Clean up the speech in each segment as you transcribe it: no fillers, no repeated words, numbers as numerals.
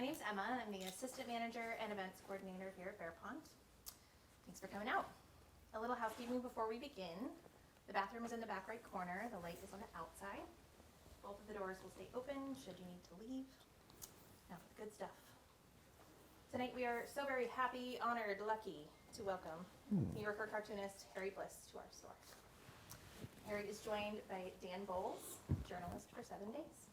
name's Emma, and I'm the assistant manager and events coordinator here at Fairpond. Thanks for coming out. A little housekeeping before we begin. The bathroom is in the back right corner. The light is on the outside. Both of the doors will stay open should you need to leave. Now for the good stuff. Tonight we are so very happy, honored, lucky to welcome New Yorker cartoonist Harry Bliss to our store. Harry is joined by Dan Bowles, journalist for 7 Days.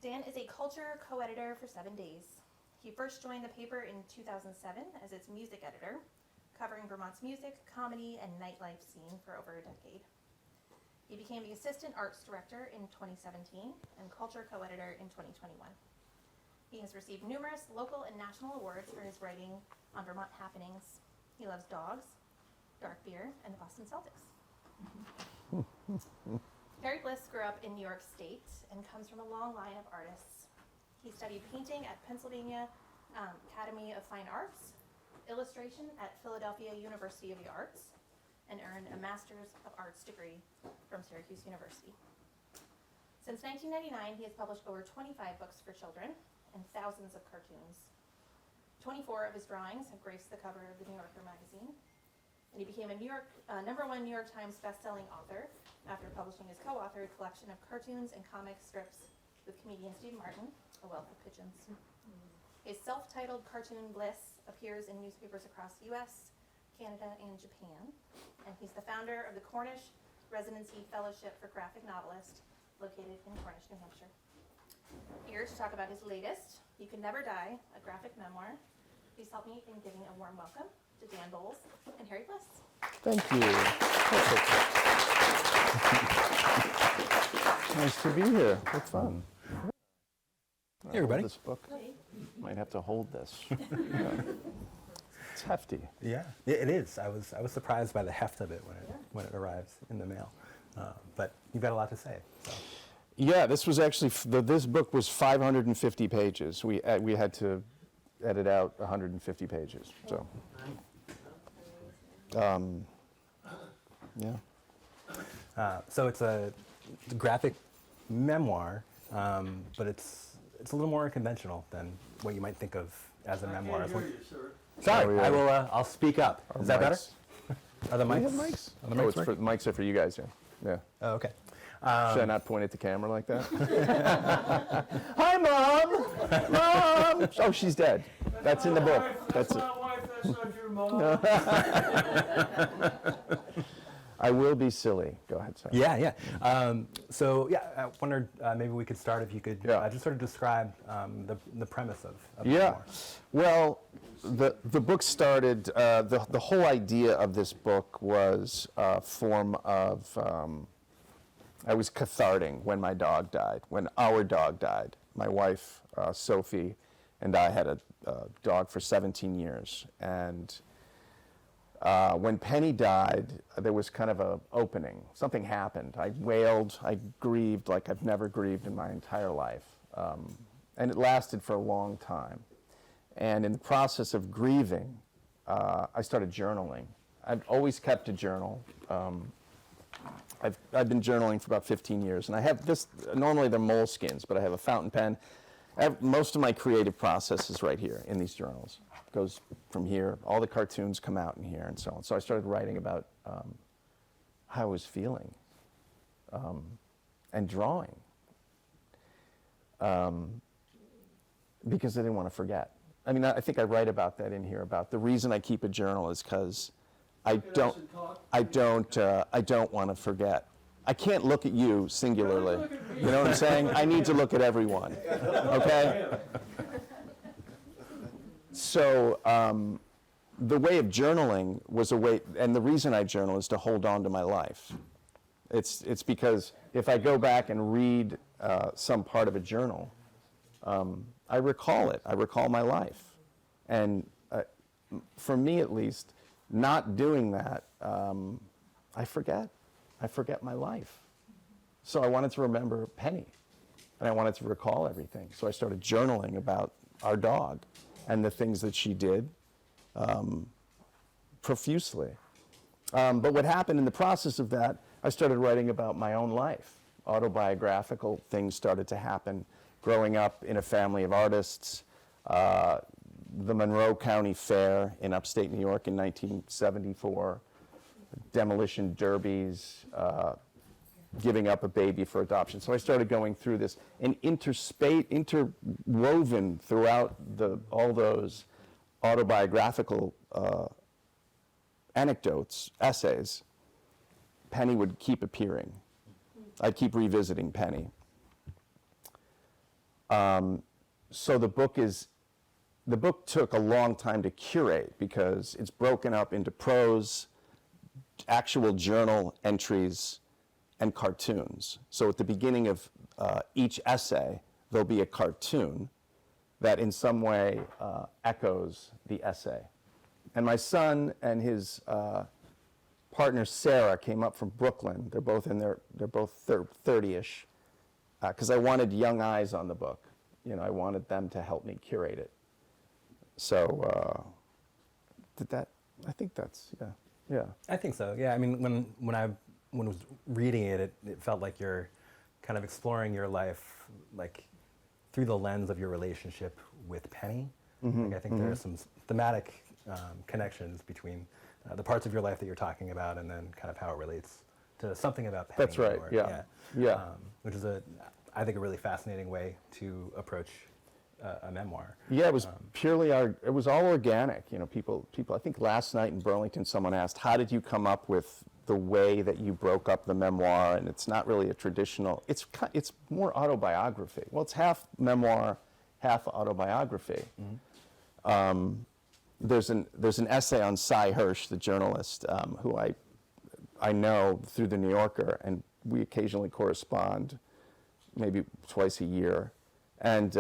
Dan is a culture co-editor for 7 Days. He first joined the paper in 2007 as its music editor, covering Vermont's music, comedy, and nightlife scene for over a decade. He became the assistant arts director in 2017 and culture co-editor in 2021. He has received numerous local and national awards for his writing on Vermont happenings. He loves dogs, dark beer, and the Boston Celtics. Harry Bliss grew up in New York State and comes from a long line of artists. He studied painting at Pennsylvania Academy of Fine Arts, illustration at Philadelphia University of the Arts, and earned a Master's of Arts degree from Syracuse University. Since 1999, he has published over 25 books for children and thousands of cartoons. 24 of his drawings have graced the cover of the New Yorker magazine, and he became a #1 New York Times bestselling author after publishing his co-authored collection of cartoons and comic strips with comedian Steve Martin, A Wealth of Pigeons. His self-titled cartoon Bliss appears in newspapers across the US, Canada, and Japan, and he's the founder of the Cornish Residency Fellowship for Graphic Novelists, located in Cornish, New Hampshire. Here to talk about his latest, You Can Never Die, a graphic memoir. Please help me in giving a warm welcome to Dan Bowles and Harry Bliss. Thank you. Nice to be here. What fun. Hey, everybody. This book. Might have to hold this. It's hefty. Yeah, it is. I was surprised by the heft of it when it arrives in the mail. But you've got a lot to say. So. Yeah, this was actually this book was 550 pages. We had to edit out 150 pages. So. Yeah. So it's a graphic memoir, but it's a little more unconventional than what you might think of as a memoir. I can't hear you, sir. Sorry, I will. I'll speak up. Is that better? Are the Do we mics? have mics? Are the Oh, mics working? mics are for you guys. Yeah. Oh, okay. Should I not point at the camera like that? Hi, Mom! Mom! Oh, she's dead. That's in the book. That's my wife, that's not your mom. I will be silly. Go ahead, sir. Yeah. I wondered maybe we could start if you could just sort of describe the premise of the memoir. Well, the book started, the whole idea of this book was a form of, I was cathartic when my dog died, when our dog died. My wife, Sophie, and I had a dog for 17 years. And when Penny died, there was kind of an opening. Something happened. I wailed, I grieved like I've never grieved in my entire life. And it lasted for a long time. And in the process of grieving, I started journaling. I've always kept a journal. I've been journaling for about 15 years, and I have this, normally they're moleskins, but I have a fountain pen. Most of my creative process is right here in these journals. It goes from here, all the cartoons come out in here and so on. So I started writing about how I was feeling and drawing because I didn't want to forget. I mean, I think I write about that in here, about the reason I keep a journal is because I don't want to forget. I can't look at you singularly. You know what I'm saying? I need to look at everyone. Okay? So the way of journaling was a way, and the reason I journal is to hold on to my life. It's because if I go back and read some part of a journal, I recall it. I recall my life. And for me at least, not doing that, I forget. I forget my life. So I wanted to remember Penny, and I wanted to recall everything. So I started journaling about our dog and the things that she did profusely. But what happened in the process of that, I started writing about my own life. Autobiographical things started to happen growing up in a family of artists, the Monroe County Fair in upstate New York in 1974, demolition derbies, giving up a baby for adoption. So I started going through this, and interwoven throughout all those autobiographical anecdotes, essays, Penny would keep appearing. I'd keep revisiting Penny. So the book took a long time to curate because it's broken up into prose, actual journal entries, and cartoons. So at the beginning of each essay, there'll be a cartoon that in some way echoes the essay. And my son and his partner Sarah came up from Brooklyn. They're both 30-ish, because I wanted young eyes on the book. You know, I wanted them to help me curate it. So I think that's, yeah. I think so. Yeah. I mean, when I was reading it, it felt like you're kind of exploring your life like through the lens of your relationship with Penny. Like, I think there are some thematic connections between the parts of your life that you're talking about, and then kind of how it relates to something about Penny. That's right. Yeah. Which is I think a really fascinating way to approach a memoir. Yeah, it was purely it was all organic. You know, people. I think last night in Burlington, someone asked, "How did you come up with the way that you broke up the memoir?" And it's not really a traditional. It's more autobiography. Well, it's half memoir, half autobiography. There's an essay on Cy Hirsch, the journalist, who I know through the New Yorker, and we occasionally correspond, maybe twice a year. And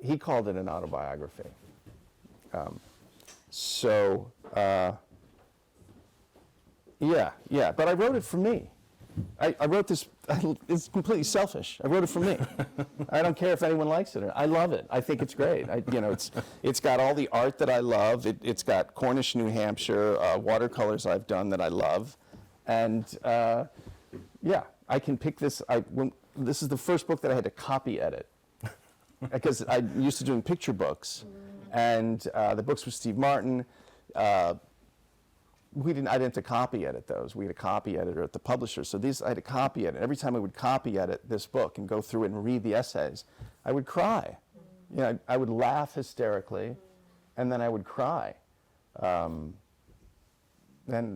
he called it an autobiography. Yeah, but I wrote it for me. I wrote this, it's completely selfish. I wrote it for me. I don't care if anyone likes it. I love it. I think it's great. It's got all the art that I love. It's got Cornish, New Hampshire, watercolors I've done that I love. And yeah, I can pick this. This is the first book that I had to copy edit. Because I'm used to doing picture books, and the books with Steve Martin, I didn't have to copy edit those. We had a copy editor at the publisher, so I had to copy edit. Every time I would copy edit this book and go through it and read the essays, I would cry. You know, I would laugh hysterically, and then I would cry. And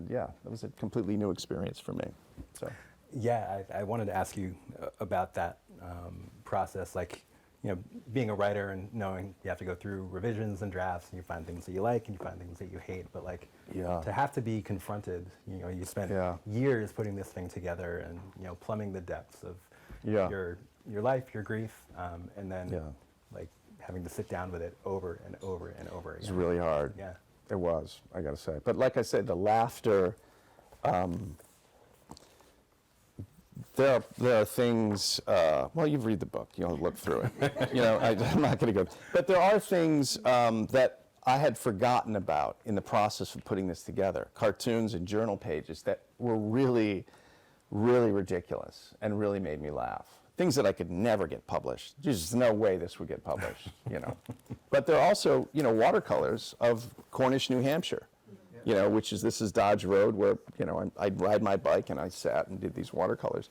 yeah, it was a completely new experience for me. So. Yeah, I wanted to ask you about that process, like, you know, being a writer and knowing you have to go through revisions and drafts, and you find things that you like and you find things that you hate, but like to have to be confronted, you know, you spent years putting this thing together and, you know, plumbing the depths of your life, your grief, and then like having to sit down with it over and over and over again. It was really hard. Yeah. It was, I gotta say. But like I said, the laughter, there are things, well, you've read the book, you'll look through it. You know, I'm not going to go. But there are things that I had forgotten about in the process of putting this together. Cartoons and journal pages that were really, really ridiculous and really made me laugh. Things that I could never get published. There's just no way this would get published, you know. But there are also, you know, watercolors of Cornish, New Hampshire. You know, this is Dodge Road, where, you know, I'd ride my bike and I sat and did these watercolors.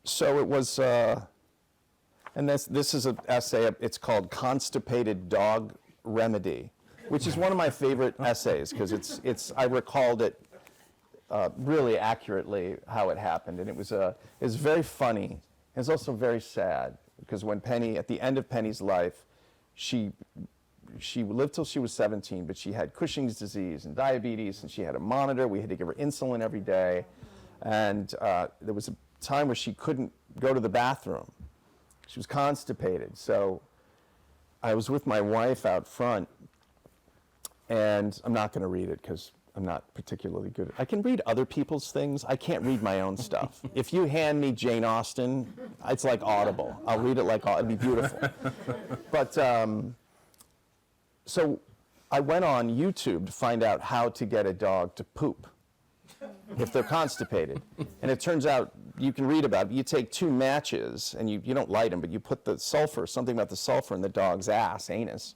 So it was, and this is an essay, it's called Constipated Dog Remedy, which is one of my favorite essays, because I recalled it really accurately how it happened. And it was very funny. It's also very sad, because when Penny, at the end of Penny's life, she lived till she was 17, but she had Cushing's disease and diabetes, and she had a monitor. We had to give her insulin every day. And there was a time where she couldn't go to the bathroom. She was constipated. So I was with my wife out front, and I'm not going to read it because I'm not particularly good. I can read other people's things. I can't read my own stuff. If you hand me Jane Austen, it's like Audible. I'll read it like it'd be beautiful. But so I went on YouTube to find out how to get a dog to poop if they're constipated. And it turns out you can read about it. You take 2 matches, and you don't light them, but you put the sulfur, something about the sulfur in the dog's anus.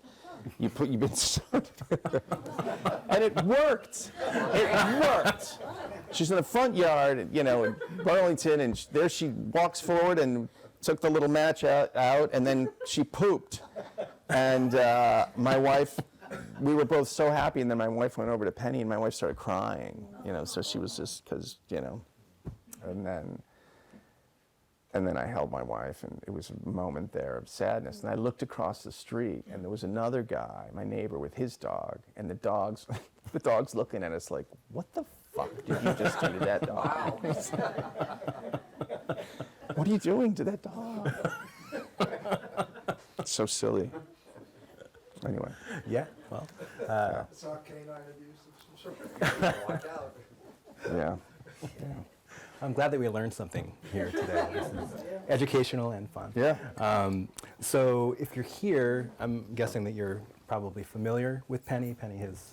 You've been and it worked. It worked. She's in the front yard, in Burlington, and there she walks forward and took the little match out, and then she pooped. And my wife, we were both so happy, and then my wife went over to Penny, and my wife started crying, so she was just, because, and then I held my wife, and it was a moment there of sadness. And I looked across the street, and there was another guy, my neighbor, with his dog, and the dog's looking at us like, what the fuck did you just do to that dog? What are you doing to that dog? It's so silly. Anyway. Yeah, well. It's our canine abuse of some sort. Watch out. Yeah. I'm glad that we learned something here today. This is educational and fun. Yeah. So if you're here, I'm guessing that you're probably familiar with Penny. Penny has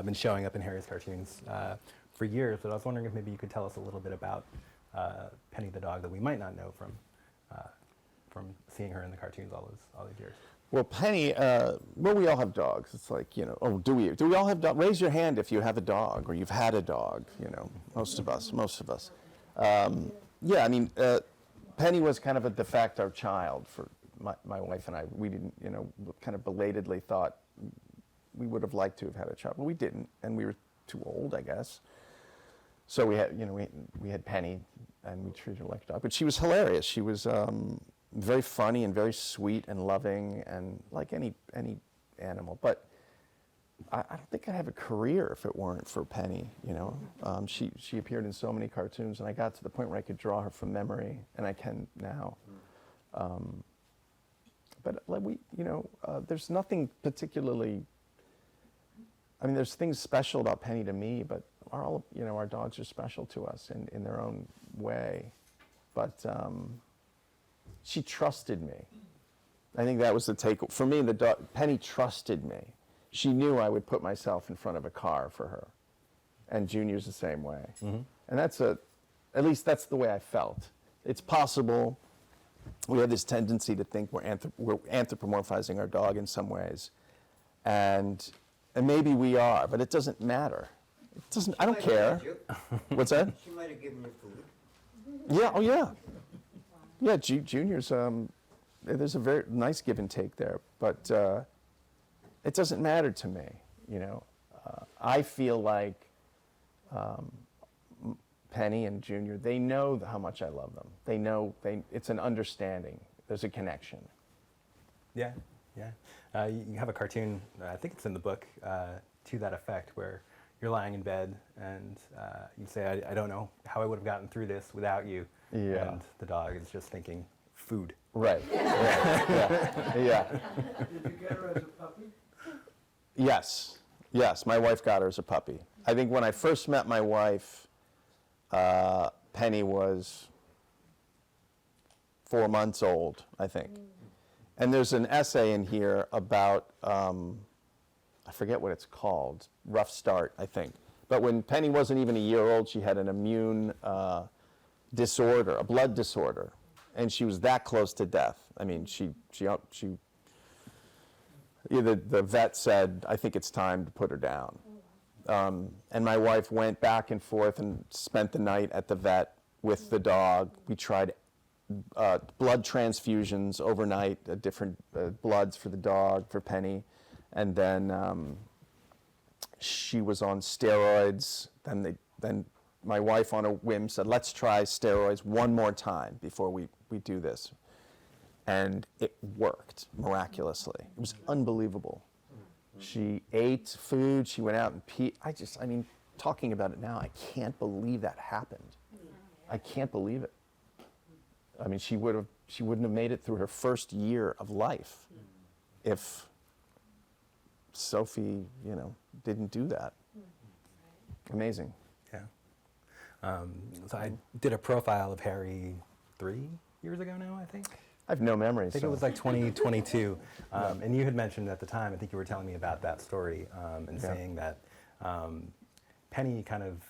been showing up in Harry's cartoons for years, but I was wondering if maybe you could tell us a little bit about Penny the dog that we might not know from seeing her in the cartoons all these years. Well, Penny, we all have dogs. It's like, oh, do we all have dogs? Raise your hand if you have a dog or you've had a dog, most of us. Yeah, I mean, Penny was kind of a de facto child for my wife and I. We didn't, kind of belatedly thought we would have liked to have had a child, but we didn't, and we were too old, I guess. So we had, we had Penny, and we treated her like a dog. But she was hilarious. She was very funny and very sweet and loving, and like any animal. But I don't think I'd have a career if it weren't for Penny. She appeared in so many cartoons, and I got to the point where I could draw her from memory, and I can now. But like there's nothing particularly. I mean, there's things special about Penny to me, but our dogs are special to us in their own way. But she trusted me. I think that was the take. For me, Penny trusted me. She knew I would put myself in front of a car for her. And Junior's the same way. Mm-hmm. And at least that's the way I felt. It's possible we have this tendency to think we're anthropomorphizing our dog in some ways. And maybe we are, but it doesn't matter. I don't care. What's that? She might have given you food. Yeah, oh yeah. Yeah, Junior's, there's a very nice give and take there, but it doesn't matter to me, I feel like Penny and Junior, they know how much I love them. They know, it's an understanding. There's a connection. Yeah. You have a cartoon, I think it's in the book, to that effect, where you're lying in bed and you say, I don't know how I would have gotten through this without you. Yeah. And the dog is just thinking, food. Right. Yeah. Did you get her as a puppy? Yes. My wife got her as a puppy. I think when I first met my wife, Penny was 4 months old, I think. And there's an essay in here about, I forget what it's called, Rough Start, I think. But when Penny wasn't even a year old, she had an immune disorder, a blood disorder. And she was that close to death. I mean, the vet said, I think it's time to put her down. And my wife went back and forth and spent the night at the vet with the dog. We tried blood transfusions overnight, different bloods for the dog, for Penny. And then she was on steroids. Then my wife, on a whim, said, let's try steroids one more time before we do this. And it worked miraculously. It was unbelievable. She ate food, she went out and peed. I mean, talking about it now, I can't believe that happened. I can't believe it. I mean, she wouldn't have made it through her first year of life if Sophie, didn't do that. Amazing. Yeah. So I did a profile of Harry 3 years ago now, I think. I have no memory. I think it was like 2022. And you had mentioned at the time, I think you were telling me about that story and saying that Penny kind of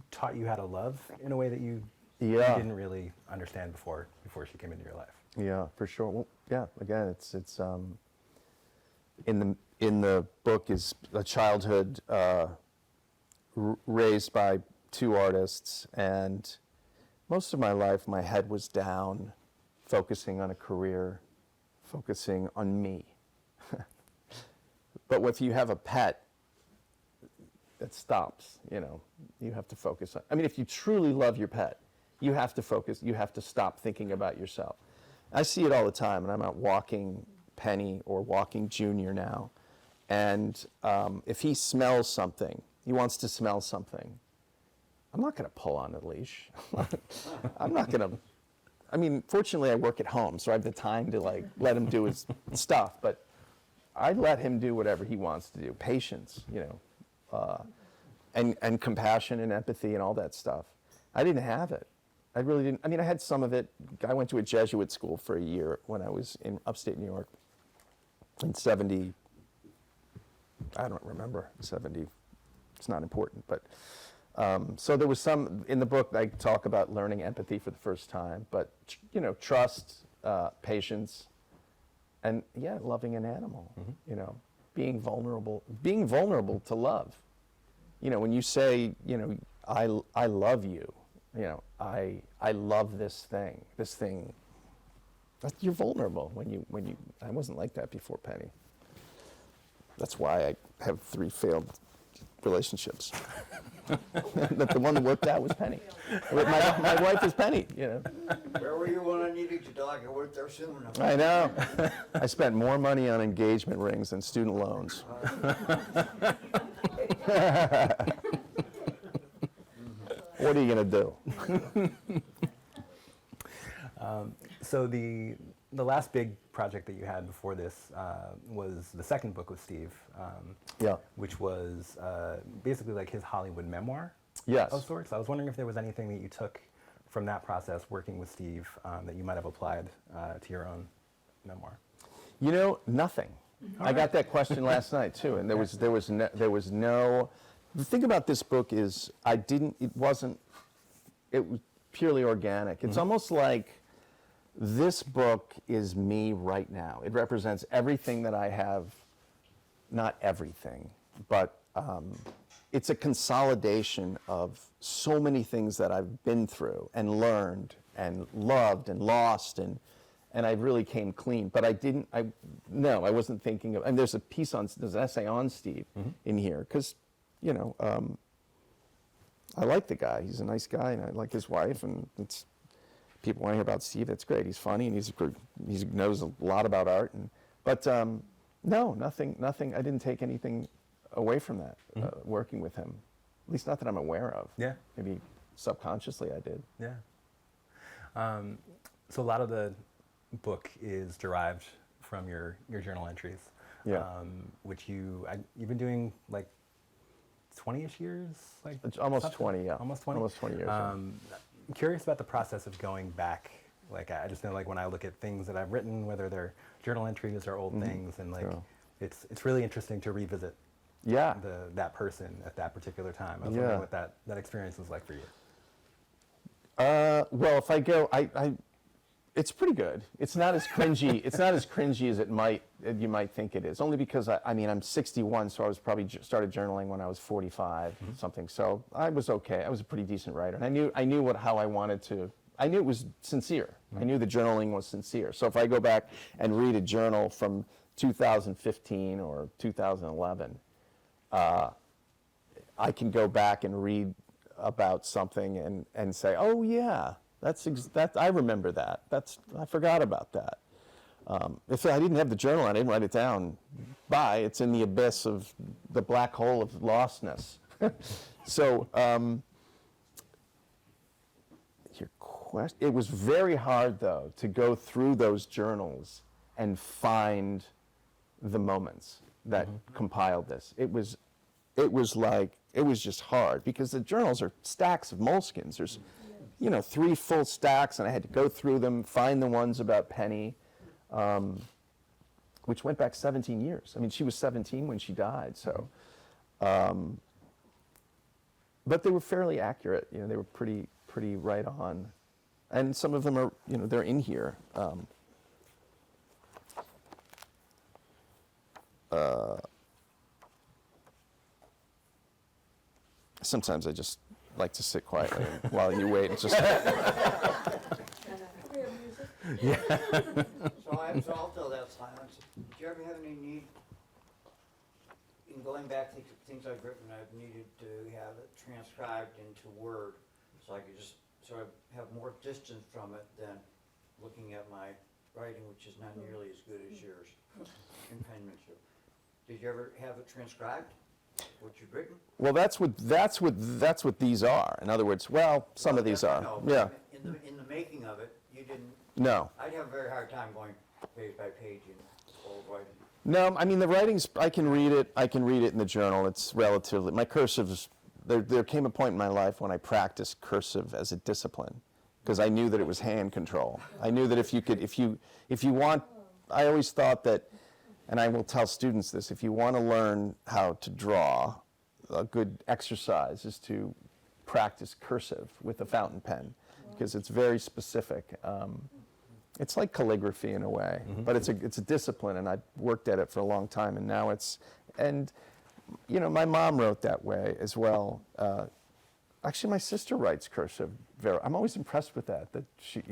taught you how to love in a way that you Yeah. you didn't really understand before she came into your life. Yeah, for sure. Well, yeah. Again, it's in the book is a childhood raised by two artists, and most of my life, my head was down, focusing on a career, focusing on me. But if you have a pet, that stops. You have to focus on. I mean, if you truly love your pet, you have to focus. You have to stop thinking about yourself. I see it all the time, and I'm out walking Penny or walking Junior now, and if he smells something, he wants to smell something, I'm not going to pull on the leash. I'm not going to. I mean, fortunately, I work at home, so I have the time to let him do his stuff. But I let him do whatever he wants to do. Patience, and compassion and empathy and all that stuff. I didn't have it. I really didn't. I mean, I had some of it. I went to a Jesuit school for a year when I was in upstate New York in 70. I don't remember 70. It's not important, but so there was some in the book. I talk about learning empathy for the first time, but trust, patience, and loving an animal. Being vulnerable to love. When you say, I love you. I love this thing. You're vulnerable when you. I wasn't like that before Penny. That's why I have 3 failed relationships. The one that worked out was Penny. My wife is Penny. Where were you when I needed your dog? I worked there soon enough. I know. I spent more money on engagement rings than student loans. What are you going to do? So the last big project that you had before this was the second book with Steve, Yeah. which was basically like his Hollywood memoir Yes. of sorts. I was wondering if there was anything that you took from that process working with Steve that you might have applied to your own memoir. Nothing. I got that question last night too, and there was no. The thing about this book is it was purely organic. It's almost like this book is me right now. It represents everything that I have, not everything, but it's a consolidation of so many things that I've been through and learned and loved and lost, and I really came clean. But I wasn't thinking of, and there's an essay on Steve in here, because I like the guy. He's a nice guy, and I like his wife, and people want to hear about Steve. That's great. He's funny, and he knows a lot about art. But no, nothing. I didn't take anything away from that working with him. At least not that I'm aware of. Yeah. Maybe subconsciously I did. Yeah. So a lot of the book is derived from your journal entries. Yeah. Which you've been doing like 20-ish years? It's almost something? 20, yeah. Almost 20? Almost 20 years. Yeah. I'm curious about the process of going back. I just know when I look at things that I've written, whether they're journal entries or old things, and Yeah. it's really interesting to revisit Yeah. that person at that particular time. I was Yeah. wondering what that experience was like for you. Well, if I go, it's pretty good. It's not as cringy. It's not as cringy as you might think it is. Only because I'm 61, so I was probably started journaling when I was 45, something. So I was okay. I was a pretty decent writer, and I knew how I wanted to. I knew it was sincere. I knew the journaling was sincere. So if I go back and read a journal from 2015 or 2011, I can go back and read about something and say, oh yeah, I remember that. I forgot about that. If I didn't have the journal, I didn't write it down. It's in the abyss of the black hole of lostness. So your question. It was very hard though to go through those journals and find the moments that compiled this. It was just hard because the journals are stacks of moleskins. There's 3 full stacks, and I had to go through them, find the ones about Penny, which went back 17 years. I mean, she was 17 when she died, so. But they were fairly accurate. They were pretty right on. And some of them are, they're in here. Sometimes I just like to sit quietly while you wait. And just So I'll tell that silence. Do you ever have any need, in going back to things I've written, I've needed to have it transcribed into Word, so I could just sort of have more distance from it than looking at my writing, which is not nearly as good as yours in penmanship. Did you ever have it transcribed, what you've written? well, that's what these are. In other words, some of these I are. know, Yeah. but in the making of it, you didn't. No. I'd have a very hard time going page by page in old writing. No, I mean the writings. I can read it. I can read it in the journal. It's relatively. My cursive. There came a point in my life when I practiced cursive as a discipline, because I knew that it was hand control. I knew that if you want, I always thought that, and I will tell students this: if you want to learn how to draw, a good exercise is to practice cursive with a fountain pen, because it's very specific. It's like calligraphy in a way, but it's a discipline, and I worked at it for a long time, and now my mom wrote that way as well. Actually, my sister writes cursive. I'm always impressed with that. That she,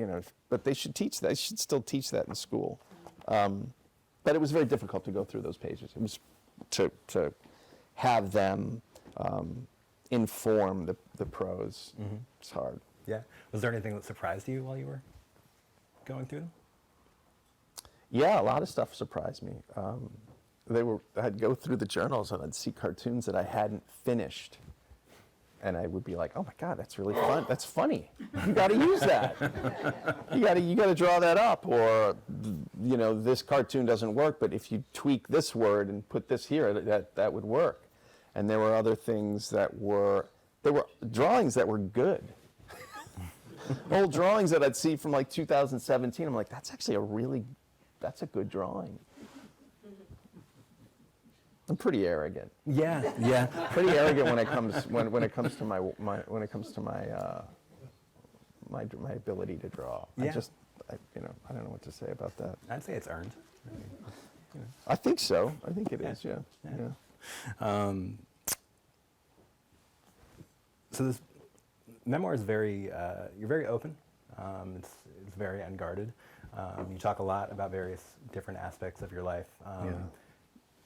but they should teach that. They should still teach that in school. But it was very difficult to go through those pages. It was to have them inform the prose. It's hard. Yeah. Was there anything that surprised you while you were going through them? Yeah, a lot of stuff surprised me. I'd go through the journals and I'd see cartoons that I hadn't finished, and I would be like, "Oh my God, that's really fun! That's funny! You got to use that. You got to draw that up." Or, this cartoon doesn't work, but if you tweak this word and put this here, that would work. And there were other things there were drawings that were good. Old drawings that I'd see from like 2017. I'm like, that's actually that's a good drawing. I'm pretty arrogant. Yeah, yeah. Pretty arrogant when it comes to my my ability to draw. Yeah. I don't know what to say about that. I'd say it's earned. I think so. I think it is. Yeah. Yeah. So this memoir is you're very open. It's very unguarded. You talk a lot about various different aspects of your life.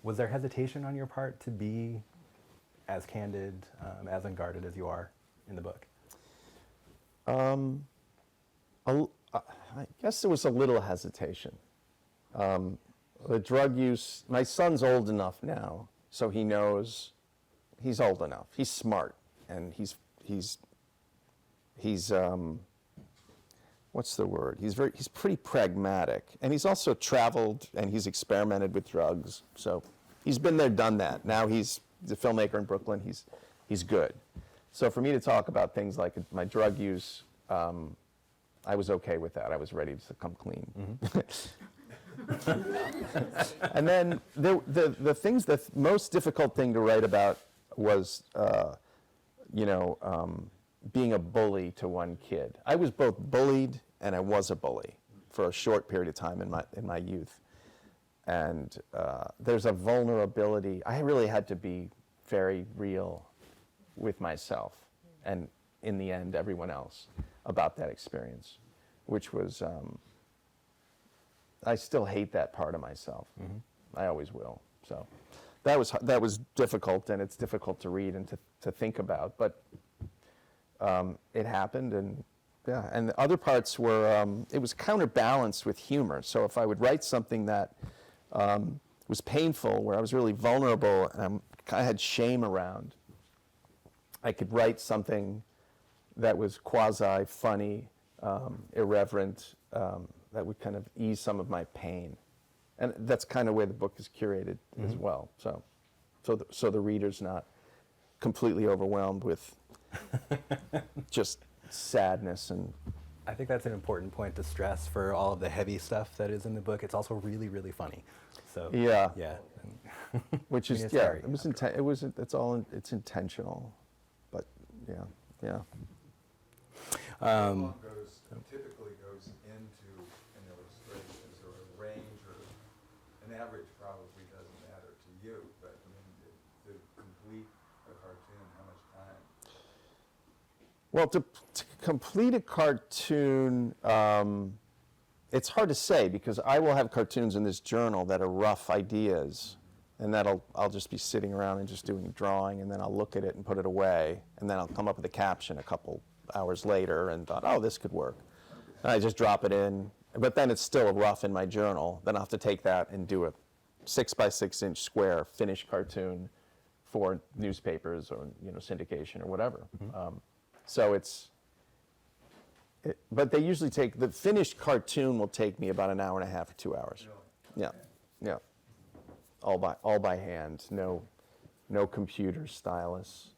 Was there hesitation on your part to be as candid, as unguarded as you are in the book? I guess there was a little hesitation. The drug use, my son's old enough now, so he knows he's old enough. He's smart, and he's what's the word? He's pretty pragmatic, and he's also traveled and he's experimented with drugs. So he's been there, done that. Now he's a filmmaker in Brooklyn. He's good. So for me to talk about things like my drug use, I was okay with that. I was ready to come clean. And then the most difficult thing to write about was, being a bully to one kid. I was both bullied and I was a bully for a short period of time in my youth. And there's a vulnerability. I really had to be very real with myself and, in the end, everyone else about that experience, which was, I still hate that part of myself. I always will. So that was difficult, and it's difficult to read and to think about, but it happened, and yeah. And the other parts were, it was counterbalanced with humor. So if I would write something that was painful, where I was really vulnerable and I had shame around, I could write something that was quasi-funny, irreverent, that would kind of ease some of my pain. And that's kind of the way the book is curated as well. So the reader's not completely overwhelmed with just sadness. And I think that's an important point to stress for all of the heavy stuff that is in the book. It's also really, really funny. So yeah, I which mean, is it's yeah, very it's intentional, but yeah. How long goes typically Well, to complete a cartoon, it's hard to say because I will have cartoons in this journal that are rough ideas, and I'll just be sitting around and just doing drawing, and then I'll look at it and put it away, and then I'll come up with a caption a couple hours later and thought, oh, this could work. And I just drop it in, but then it's still rough in my journal. Then I'll have to take that and do a 6 by 6 inch square finished cartoon for newspapers or syndication or whatever. So but they usually the finished cartoon will take me about an hour and a half or 2 hours. Yeah, yeah. All by hand, no computer stylus.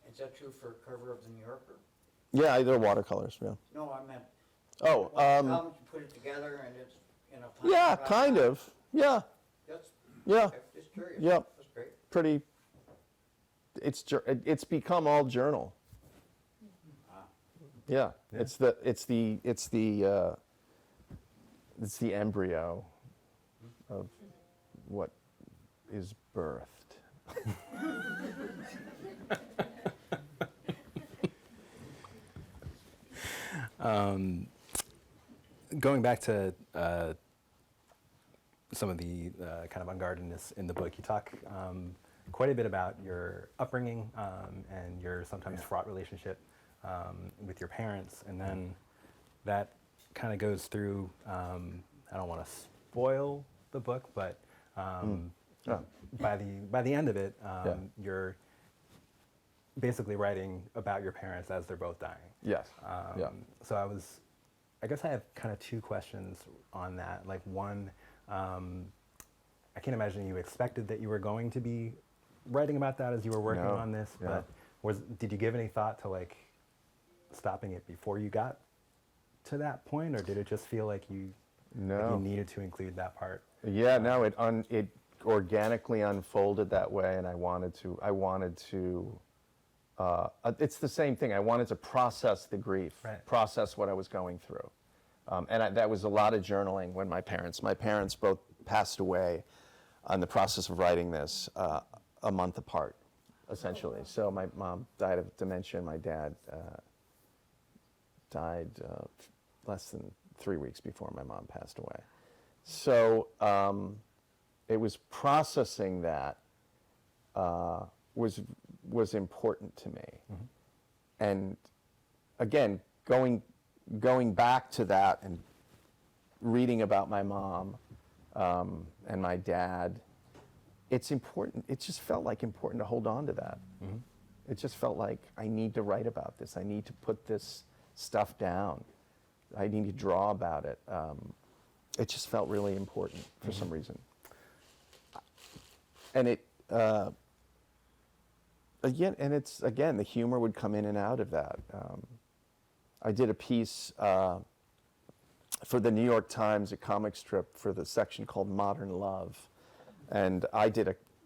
Is that true for cover of the New Yorker? Yeah, they're watercolors, yeah. No, I meant, Oh, how you put it together and it's, time yeah, to write kind it? of, yeah, That's, yeah, I'm just curious. yeah. That's great. Pretty, it's become all journal. Yeah, Yeah. it's the embryo of what is birthed. Going back to some of the kind of unguardedness in the book, you talk quite a bit about your upbringing and your sometimes fraught relationship with your parents, and then that kind of goes through, I don't want to spoil the book, but Yeah. by the end of it, Yeah. you're basically writing about your parents as they're both dying. Yes. Yeah. So I guess I have kind of two questions on that. Like one, I can't imagine you expected that you were going to be writing about that as you were working No, on this, yeah. but did you give any thought to like stopping it before you got to that point, or did it just feel like you needed to include that part? Yeah, no, it organically unfolded that way, and I wanted to. It's the same thing. I wanted to process the grief, Right. process what I was going through, and that was a lot of journaling. When my parents both passed away, on the process of writing this, a month apart, essentially. So my mom died of dementia, and my dad died less than 3 weeks before my mom passed away. So it was processing that was important to me. Mm-hmm. And again, going back to that and reading about my mom and my dad, it's important. It just felt like important to hold on to that. Mm-hmm. It just felt like I need to write about this. I need to put this stuff down. I need to draw about it. It just felt really important for some reason. And the humor would come in and out of that. I did a piece for the New York Times, a comic strip for the section called Modern Love. And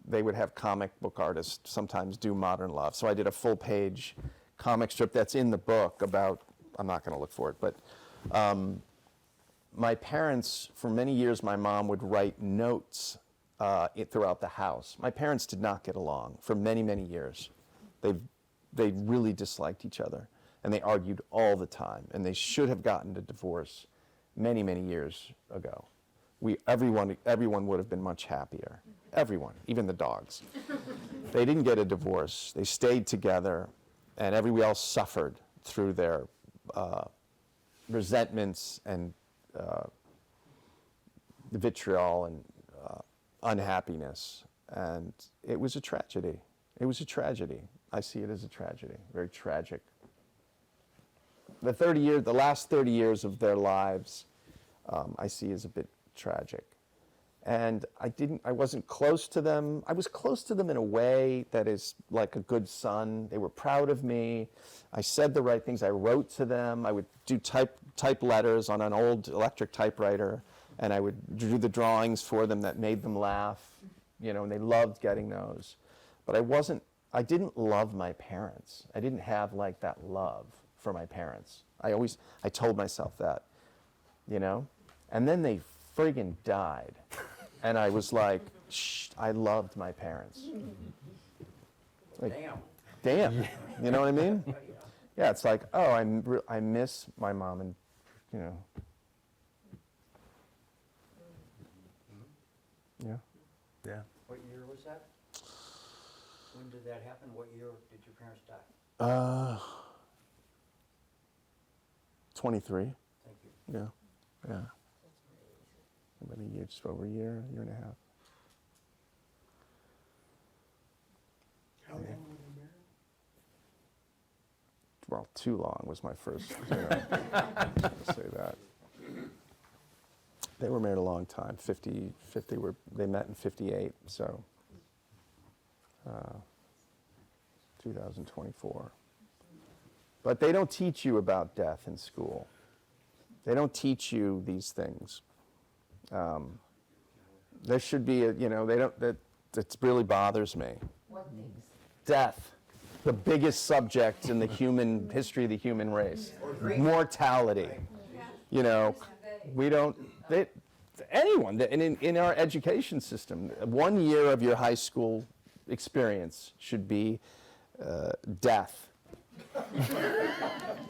they would have comic book artists sometimes do Modern Love. So I did a full page comic strip that's in the book about, I'm not going to look for it, but my parents, for many years, my mom would write notes throughout the house. My parents did not get along for many, many years. They really disliked each other, and they argued all the time, and they should have gotten a divorce many, many years ago. Everyone would have been much happier. Everyone, even the dogs. They didn't get a divorce. They stayed together, and everyone else suffered through their resentments and vitriol and unhappiness. And it was a tragedy. It was a tragedy. I see it as a tragedy, very tragic. The last 30 years of their lives, I see as a bit tragic. And I wasn't close to them. I was close to them in a way that is like a good son. They were proud of me. I said the right things. I wrote to them. I would do type letters on an old electric typewriter, and I would do the drawings for them that made them laugh, and they loved getting those. But I didn't love my parents. I didn't have like that love for my parents. I told myself that, and then they friggin' died. And I was like, shh, I loved my parents. Like, Damn. damn. You know what I mean? Yeah, it's like, oh, I miss my mom, and you know. Yeah. Yeah. What year was that? When did that happen? What year did your parents die? 23. Thank you. Yeah. Yeah. About a year, just over a year and a half. How long were they married? Well, too long was my first, to say that. They were married a long time, 50 they met in 58, so 2024. But they don't teach you about death in school. They don't teach you these things. There should be that really bothers me. What things? Death, the biggest subject in the human history of the human race. Mortality. You know, we don't, anyone, in our education system, 1 year of your high school experience should be death.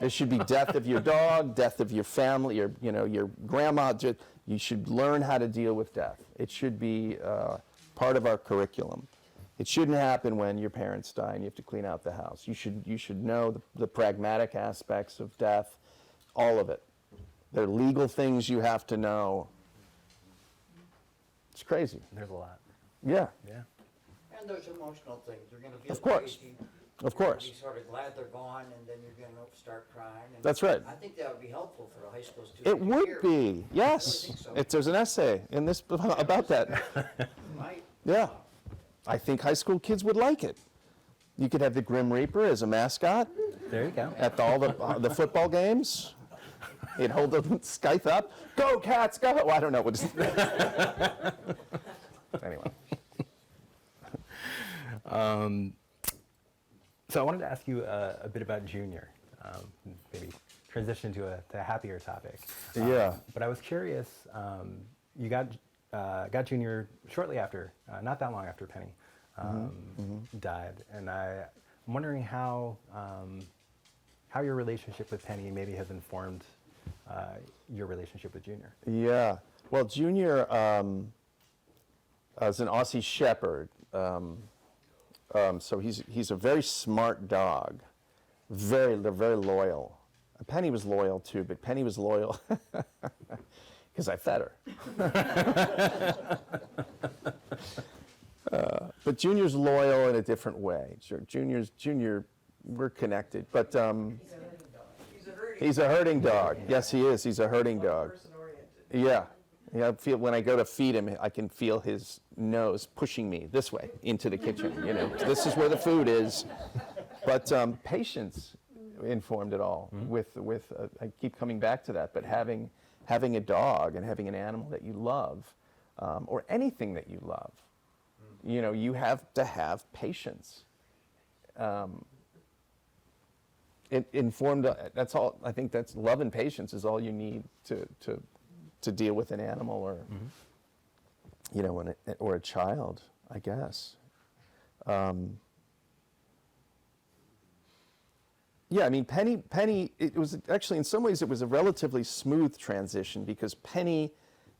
There should be death of your dog, death of your family, your grandma. You should learn how to deal with death. It should be part of our curriculum. It shouldn't happen when your parents die and you have to clean out the house. You should know the pragmatic aspects of death, all of it. There are legal things you have to know. It's crazy. There's a lot. Yeah, Yeah. And there's emotional things. You're going to feel Of course. crazy. of course. You're sort of glad they're gone, and then you're going to start crying. And That's right. I think that would be helpful for the high school students. It to would hear. be, yes. think so. There's an essay in this about that. Right? Yeah. I think high school kids would like it. You could have the Grim Reaper as a mascot There you go. at all the football games. He'd hold the scythe up. Go, Cats, go! Well, I don't know. Anyway. So I wanted to ask you a bit about Junior, maybe transition to a happier topic. Yeah. But I was curious, you got Junior shortly after, not that long after Penny died, and I'm wondering how your relationship with Penny maybe has informed your relationship with Junior. Yeah. Well, Junior is an Aussie Shepherd. So he's a very smart dog. They're very loyal. Penny was loyal too, but Penny was loyal because I fed her. But Junior's loyal in a different way. Junior, we're connected, but he's a herding dog. Yes, he is. He's a herding dog. Person-oriented. Yeah. Yeah, I feel when I go to feed him, I can feel his nose pushing me this way into the kitchen. This is where the food is. But patience informed it all. I keep coming back to that. But having a dog and having an animal that you love, or anything that you love, you have to have patience. It informed. That's all. I think that's love and patience is all you need to deal with an animal or or a child, I guess. Yeah, I mean, Penny, it was actually, in some ways, it was a relatively smooth transition because Penny,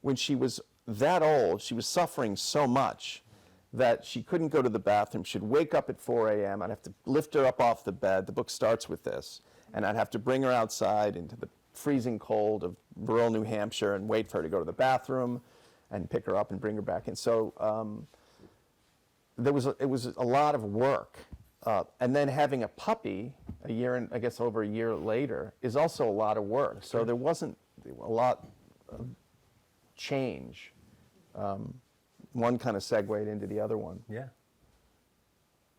when she was that old, she was suffering so much that she couldn't go to the bathroom. She'd wake up at 4 a.m. I'd have to lift her up off the bed. The book starts with this. And I'd have to bring her outside into the freezing cold of rural New Hampshire and wait for her to go to the bathroom and pick her up and bring her back in. So it was a lot of work. And then having a puppy a year and I guess over a year later is also a lot of work. So there wasn't a lot of change. One kind of segued into the other one. Yeah.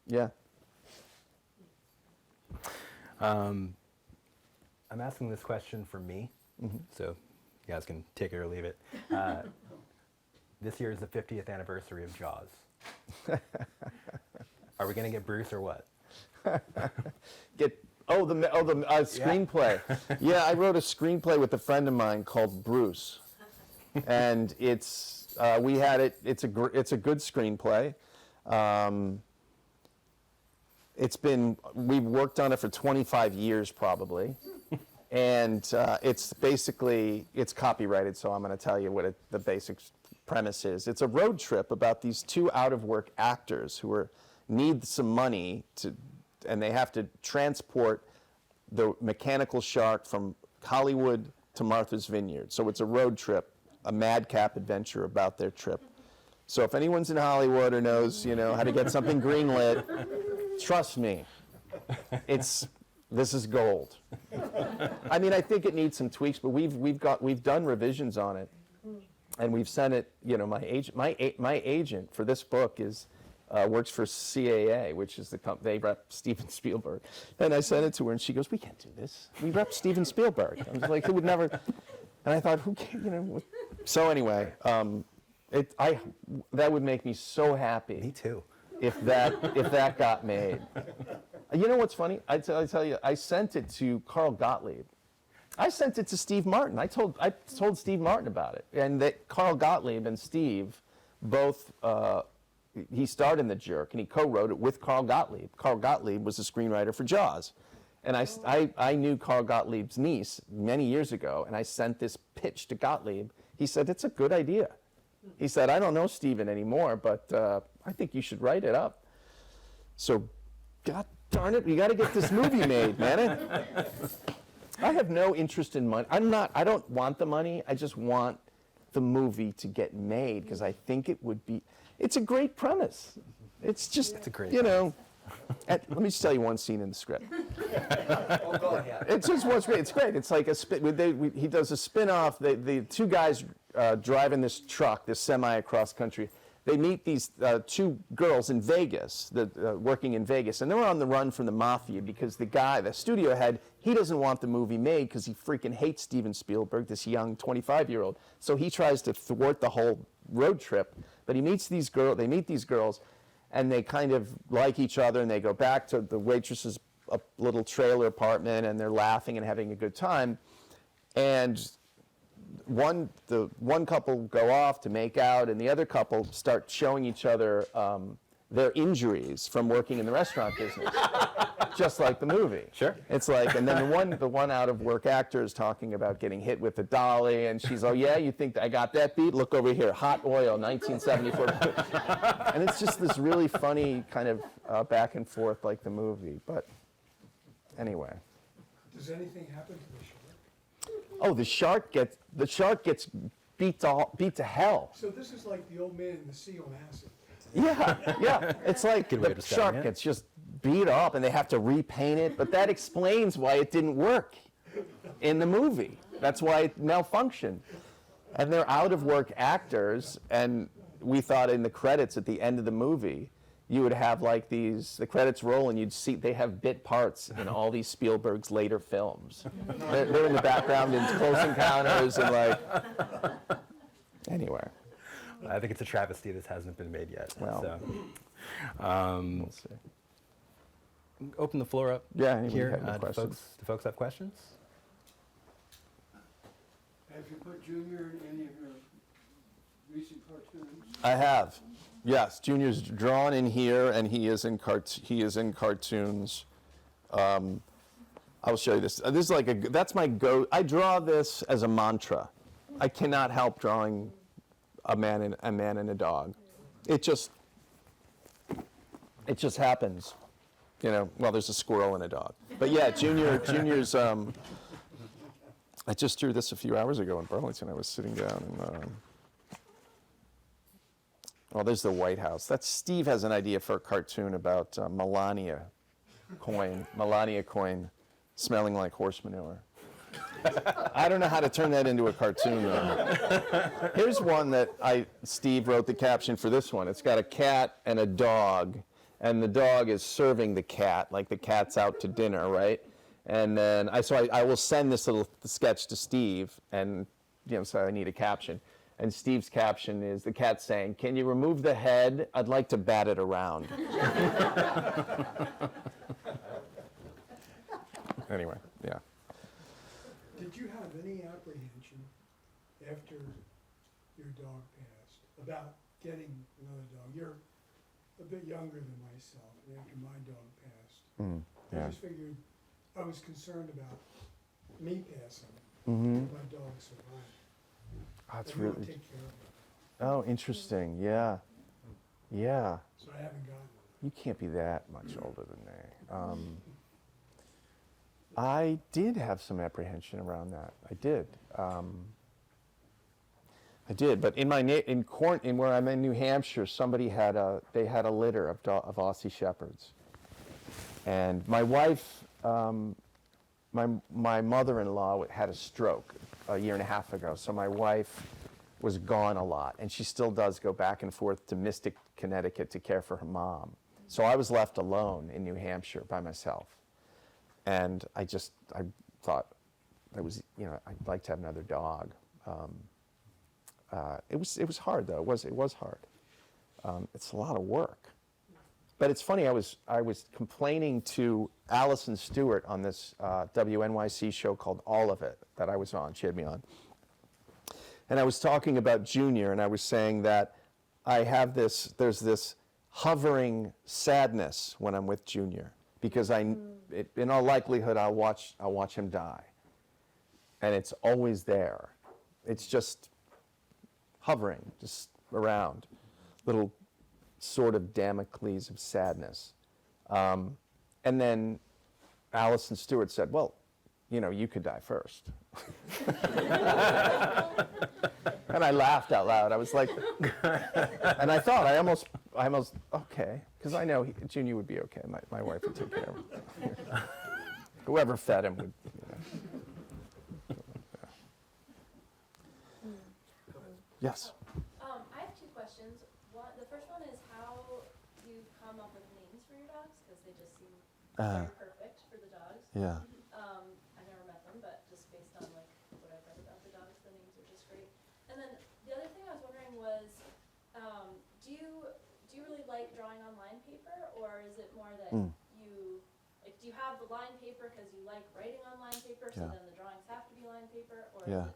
Yeah. I'm asking this question for me, so you guys can take it or leave it. This year is the 50th anniversary of Jaws. Are we going to get Bruce or what? The screenplay. Yeah, I wrote a screenplay with a friend of mine called Bruce, and it's we had it. It's a good screenplay. we've worked on it for 25 years probably. And it's copyrighted, so I'm going to tell you what the basic premise is. It's a road trip about these two out-of-work actors who need some money and they have to transport the mechanical shark from Hollywood to Martha's Vineyard. So it's a road trip, a madcap adventure about their trip. So if anyone's in Hollywood or knows, how to get something greenlit, trust me, this is gold. I mean, I think it needs some tweaks, but we've done revisions on it, and we've sent it. My agent for this book works for CAA, which is the company, they rep Steven Spielberg, and I sent it to her, and she goes, "We can't do this. We rep Steven Spielberg." I was like, "Who would never?" And I thought, "Who can?" So anyway, that would make me so happy. Me too. If that got made. You know what's funny? I tell you, I sent it to Carl Gottlieb. I sent it to Steve Martin. I told Steve Martin about it, and that Carl Gottlieb and Steve both. He starred in The Jerk, and he co-wrote it with Carl Gottlieb. Carl Gottlieb was the screenwriter for Jaws, and I knew Carl Gottlieb's niece many years ago, and I sent this pitch to Gottlieb. He said, "It's a good idea." He said, "I don't know Steven anymore, but I think you should write it up." So, God darn it, we got to get this movie made, man. I have no interest in money. I don't want the money. I just want the movie to get made because I think it's a great premise. It's a great let me just tell you one scene in the script. Oh, go ahead. It's just what's great. It's great. It's like he does a spin-off. The two guys driving this truck, this semi across country. They meet these two girls in Vegas, working in Vegas, and they're on the run from the mafia because the studio head, he doesn't want the movie made because he freaking hates Steven Spielberg, this young 25-year-old. So he tries to thwart the whole road trip. But they meet these girls, and they kind of like each other, and they go back to the waitress's little trailer apartment, and they're laughing and having a good time. And the one couple go off to make out, and the other couple start showing each other their injuries from working in the restaurant business, just like the movie. Sure. It's like, and then the one out of work actor is talking about getting hit with a dolly, and she's, "Oh yeah, you think I got that beat? Look over here, Hot Oil, 1974." And it's just this really funny kind of back and forth like the movie. But anyway. Does anything happen to the shark? Oh, the shark gets beat to hell. So this is like the old man in the sea on acid. Yeah. It's like Good way the to describe shark it. gets just beat up, and they have to repaint it. But that explains why it didn't work in the movie. That's why it malfunctioned. And they're out-of-work actors, and we thought in the credits at the end of the movie, you would have like the credits roll, and you'd see they have bit parts in all these Spielberg's later films. They're in the background in Close Encounters and like. Anyway. I think it's a travesty this hasn't been made yet. Well, So, we'll see. open the floor up Yeah, anybody here. have any Do questions? folks have questions? Have you put Junior in any of your recent cartoons? I have. Yes, Junior's drawn in here, and he is in cartoons. I'll show you this. This is that's my go. I draw this as a mantra. I cannot help drawing a man and a dog. It just happens. Well, there's a squirrel and a dog. But yeah, Junior's. I just drew this a few hours ago in Burlington. I was sitting down and. Oh, there's the White House. Steve has an idea for a cartoon about Melania coin smelling like horse manure. I don't know how to turn that into a cartoon though. Here's one that Steve wrote the caption for this one. It's got a cat and a dog, and the dog is serving the cat, like the cat's out to dinner, right? And then I will send this little sketch to Steve, and so I need a caption. And Steve's caption is the cat saying, "Can you remove the head? I'd like to bat it around." Anyway, yeah. Did you have any apprehension after your dog passed about getting another dog? a bit younger than myself, and after my dog passed, I Yeah. just figured, I was concerned about me passing, Mm-hmm. and my dog survived. That's And they would really. take care of it, Oh, interesting. Yeah. Yeah. so I haven't gotten it. You can't be that much older than me. I did have some apprehension around that. I did. But in my in where I'm in New Hampshire, somebody had they had a litter of Aussie Shepherds, and my wife, my mother-in-law had a stroke a year and a half ago, so my wife was gone a lot, and she still does go back and forth to Mystic, Connecticut to care for her mom. So I was left alone in New Hampshire by myself, and I thought I'd like to have another dog. It was hard though. It was hard. It's a lot of work. But it's funny. I was complaining to Allison Stewart on this WNYC show called All of It that I was on. She had me on, and I was talking about Junior, and I was saying that there's this hovering sadness when I'm with Junior, because in all likelihood I'll watch him die, and it's always there. It's just hovering, just around, little sort of Damocles of sadness. And then Allison Stewart said, well, you could die first. And I laughed out loud. I was like, and I thought, I almost, okay, because I know Junior would be okay. My wife would take care of him. Whoever fed him would, Yes. I have two questions. The first one is how you come up with names for your dogs, because they just seem very perfect for the dogs. Yeah. I never met them, but just based on like what I've read about the dogs, the names are just great. And then the other thing I was wondering was, do you really like drawing on line paper, or is it more that you like? Do you have the line paper because you like writing on line paper, so Yeah. then the drawings have to be line paper, or Yeah. is it?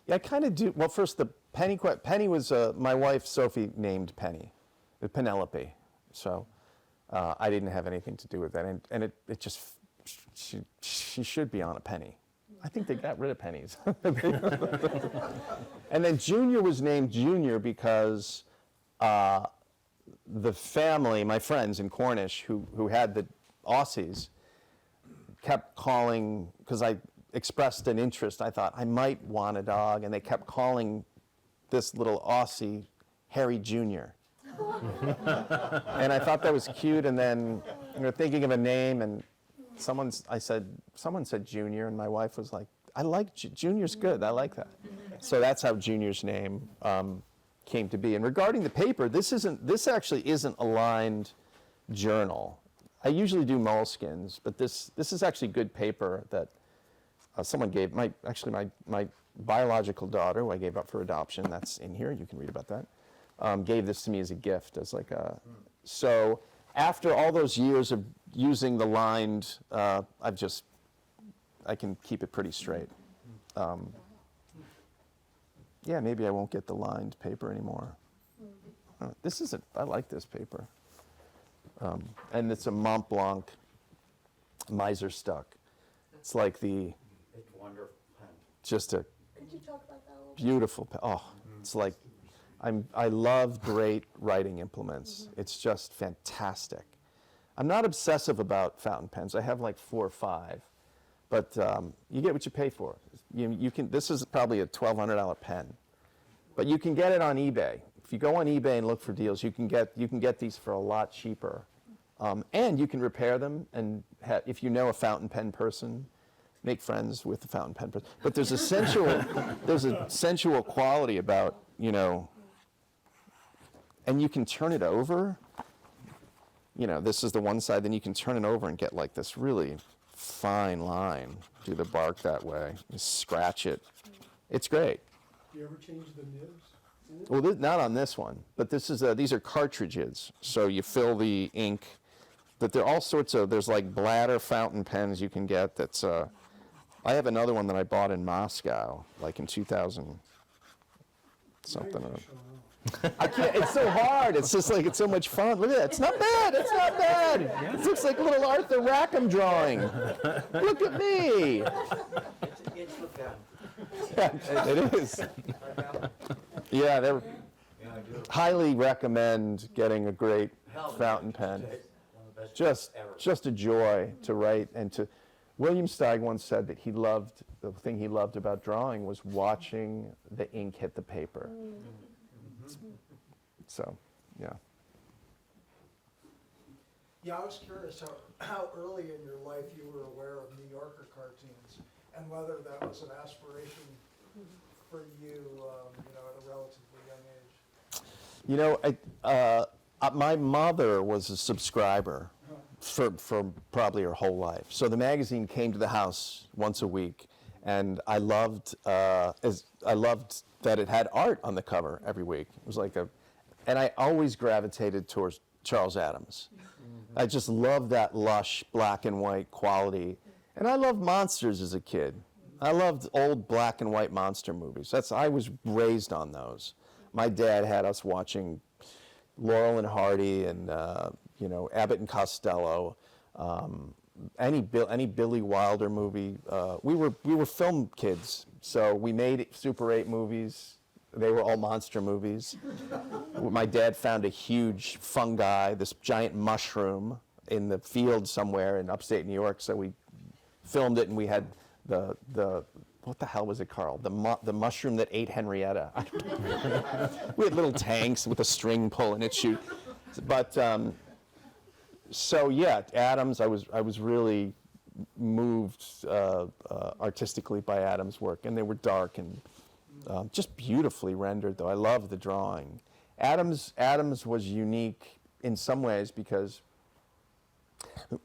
Yeah, I kind of do. Well, first, the Penny was my wife, Sophie, named Penny, Penelope. So I didn't have anything to do with that. And it just, she should be on a penny. I think they got rid of pennies. And then Junior was named Junior because the family, my friends in Cornish, who had the Aussies, kept calling, because I expressed an interest. I thought I might want a dog, and they kept calling this little Aussie Harry Jr. And I thought that was cute, and then thinking of a name, and someone said Junior, and my wife was like, I like Junior's good, I like that. So that's how Junior's name came to be. And regarding the paper, this actually isn't a lined journal. I usually do moleskins, but this is actually good paper that someone gave my biological daughter, who I gave up for adoption. That's in here. You can read about that. Gave this to me as a gift, as like a. So after all those years of using the lined, I can keep it pretty straight. Yeah, maybe I won't get the lined paper anymore. I like this paper. And it's a Mont Blanc miser stuck. It's like It's wonderful pen. just a Could you talk about that a little bit? beautiful, it's like, I love great writing implements. It's just fantastic. I'm not obsessive about fountain pens. I have like 4 or 5, but you get what you pay for. You can. This is probably a $1,200 pen, but you can get it on eBay. If you go on eBay and look for deals, you can get these for a lot cheaper, and you can repair them. And if you know a fountain pen person, make friends with the fountain pen person. But there's a sensual quality about, and you can turn it over. This is the one side, then you can turn it over and get like this really fine line. Do the bark that way, you scratch it. It's great. Do you ever change the nibs? Well, not on this one, but these are cartridges. So you fill the ink. But there are all sorts of, there's like bladder fountain pens you can get that's, I have another one that I bought in Moscow, like in 2000 something. Mine just showed off. I can't, it's so hard. It's just like, it's so much fun. Look at that. It's not bad. It's not bad. It looks like a little Arthur Rackham drawing. Look at me. It's the film. Yeah, it is. Yeah, they're Yeah, I do. highly recommend getting a great Hell, fountain pen. One of the best ever. Just a joy to write and to. William Steig once said that the thing he loved about drawing was watching the ink hit the paper. So, yeah. Yeah, I was curious how early in your life you were aware of New Yorker cartoons and whether that was an aspiration for you, at a relatively young age. My mother was a subscriber for probably her whole life. So the magazine came to the house once a week, and I loved that it had art on the cover every week. It was like and I always gravitated towards Charles Addams. I just loved that lush black and white quality, and I loved monsters as a kid. I loved old black and white monster movies. I was raised on those. My dad had us watching Laurel and Hardy and Abbott and Costello, any Billy Wilder movie. We were film kids, so we made Super 8 movies. They were all monster movies. My dad found a huge fungi, this giant mushroom, in the field somewhere in upstate New York. So we filmed it, and we had the what the hell was it, Carl? The mushroom that ate Henrietta. We had little tanks with a string pull and it shoot. But so yeah, Adams. I was really moved artistically by Adams' work, and they were dark and just beautifully rendered. Though I love the drawing. Adams was unique in some ways because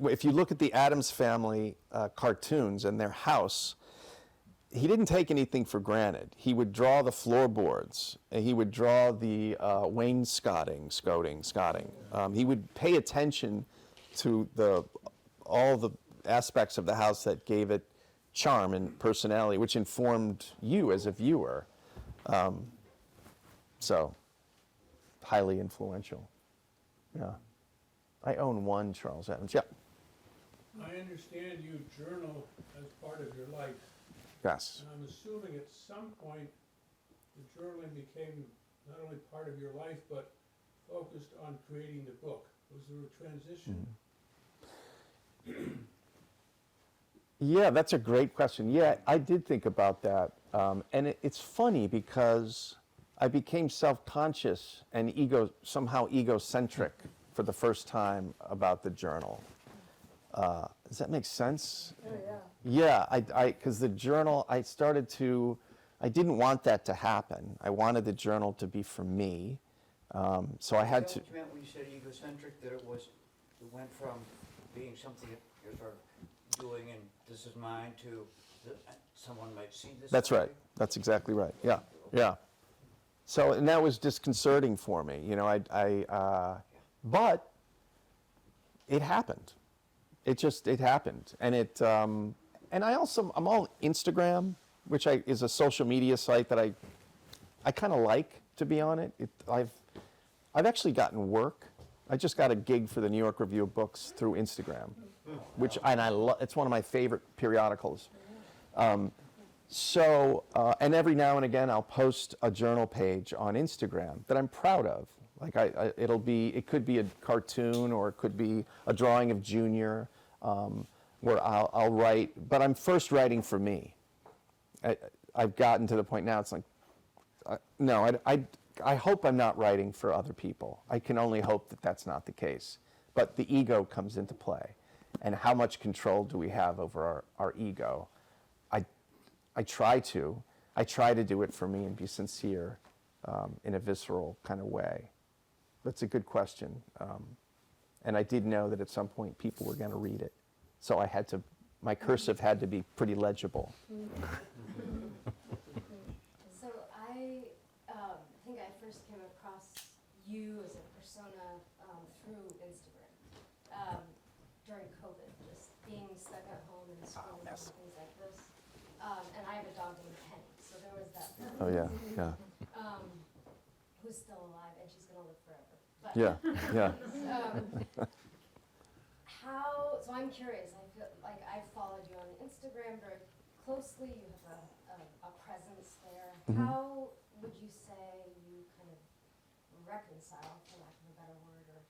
if you look at the Addams Family cartoons and their house, he didn't take anything for granted. He would draw the floorboards, and he would draw the wainscoting. He would pay attention to all the aspects of the house that gave it charm and personality, which informed you as a viewer. So, highly influential. Yeah. I own one Charles Addams. Yeah. I understand you journal as part of your life, Yes. and I'm assuming at some point the journaling became not only part of your life, but focused on creating the book. Was there a transition? Yeah, that's a great question. Yeah, I did think about that. And it's funny because I became self-conscious and somehow egocentric for the first time about the journal. Does that make sense? Oh, yeah. Yeah, because the journal, I didn't want that to happen. I wanted the journal to be for me. So I had to. Is that what you meant when you said egocentric, that it went from being something that you're sort of doing and this is mine to someone might see this? That's way? right. That's exactly right. Yeah, yeah. So, and that was disconcerting for me. But it happened. It happened. And and I'm on Instagram, which is a social media site that I kind of like to be on it. I've actually gotten work. I just got a gig for the New York Review of Books through Instagram, it's one of my favorite periodicals. And every now and again I'll post a journal page on Instagram that I'm proud of. Like it could be a cartoon or it could be a drawing of Junior, where I'll write, but I'm first writing for me. I've gotten to the point now, it's like, no, I hope I'm not writing for other people. I can only hope that that's not the case. But the ego comes into play. And how much control do we have over our ego? I try to do it for me and be sincere in a visceral kind of way. That's a good question. And I did know that at some point people were going to read it. So my cursive had to be pretty legible. So I think I first came across you as a persona through Instagram during COVID, just being stuck at home in school and things like this. And I have a dog named Penny, so there was that. Oh yeah, yeah. who's still alive, and she's gonna live forever. But Yeah, yeah. so I'm curious. I feel like I've followed you on Instagram very closely. You have a presence there. Mhm. How would you say you kind of reconcile, for lack of a better word, or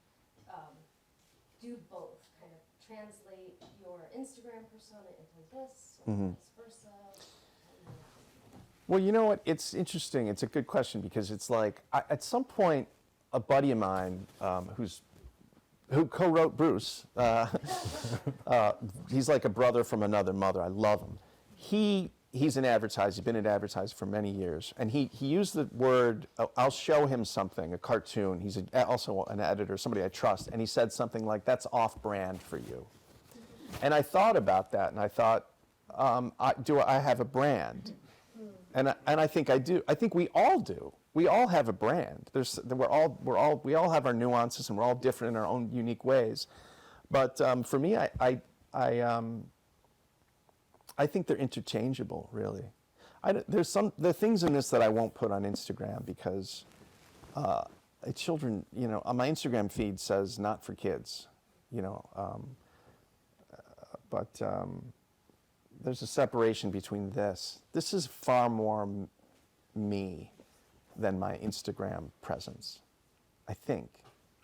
do both? Kind of translate your Instagram persona into this, or Mhm. vice versa. Well, you know what? It's interesting. It's a good question because it's like at some point, a buddy of mine who co-wrote Bruce, he's like a brother from another mother. I love him. He's an advertiser. He's been an advertiser for many years, and he used the word. I'll show him something, a cartoon. He's also an editor, somebody I trust, and he said something like, "That's off-brand for you." And I thought about that, and I thought, do I have a brand? And I think I do. I think we all do. We all have a brand. We all have our nuances, and we're all different in our own unique ways. But for me, I think they're interchangeable, really. There are things in this that I won't put on Instagram because children, on my Instagram feed says not for kids, but there's a separation between this. This is far more me than my Instagram presence, I think.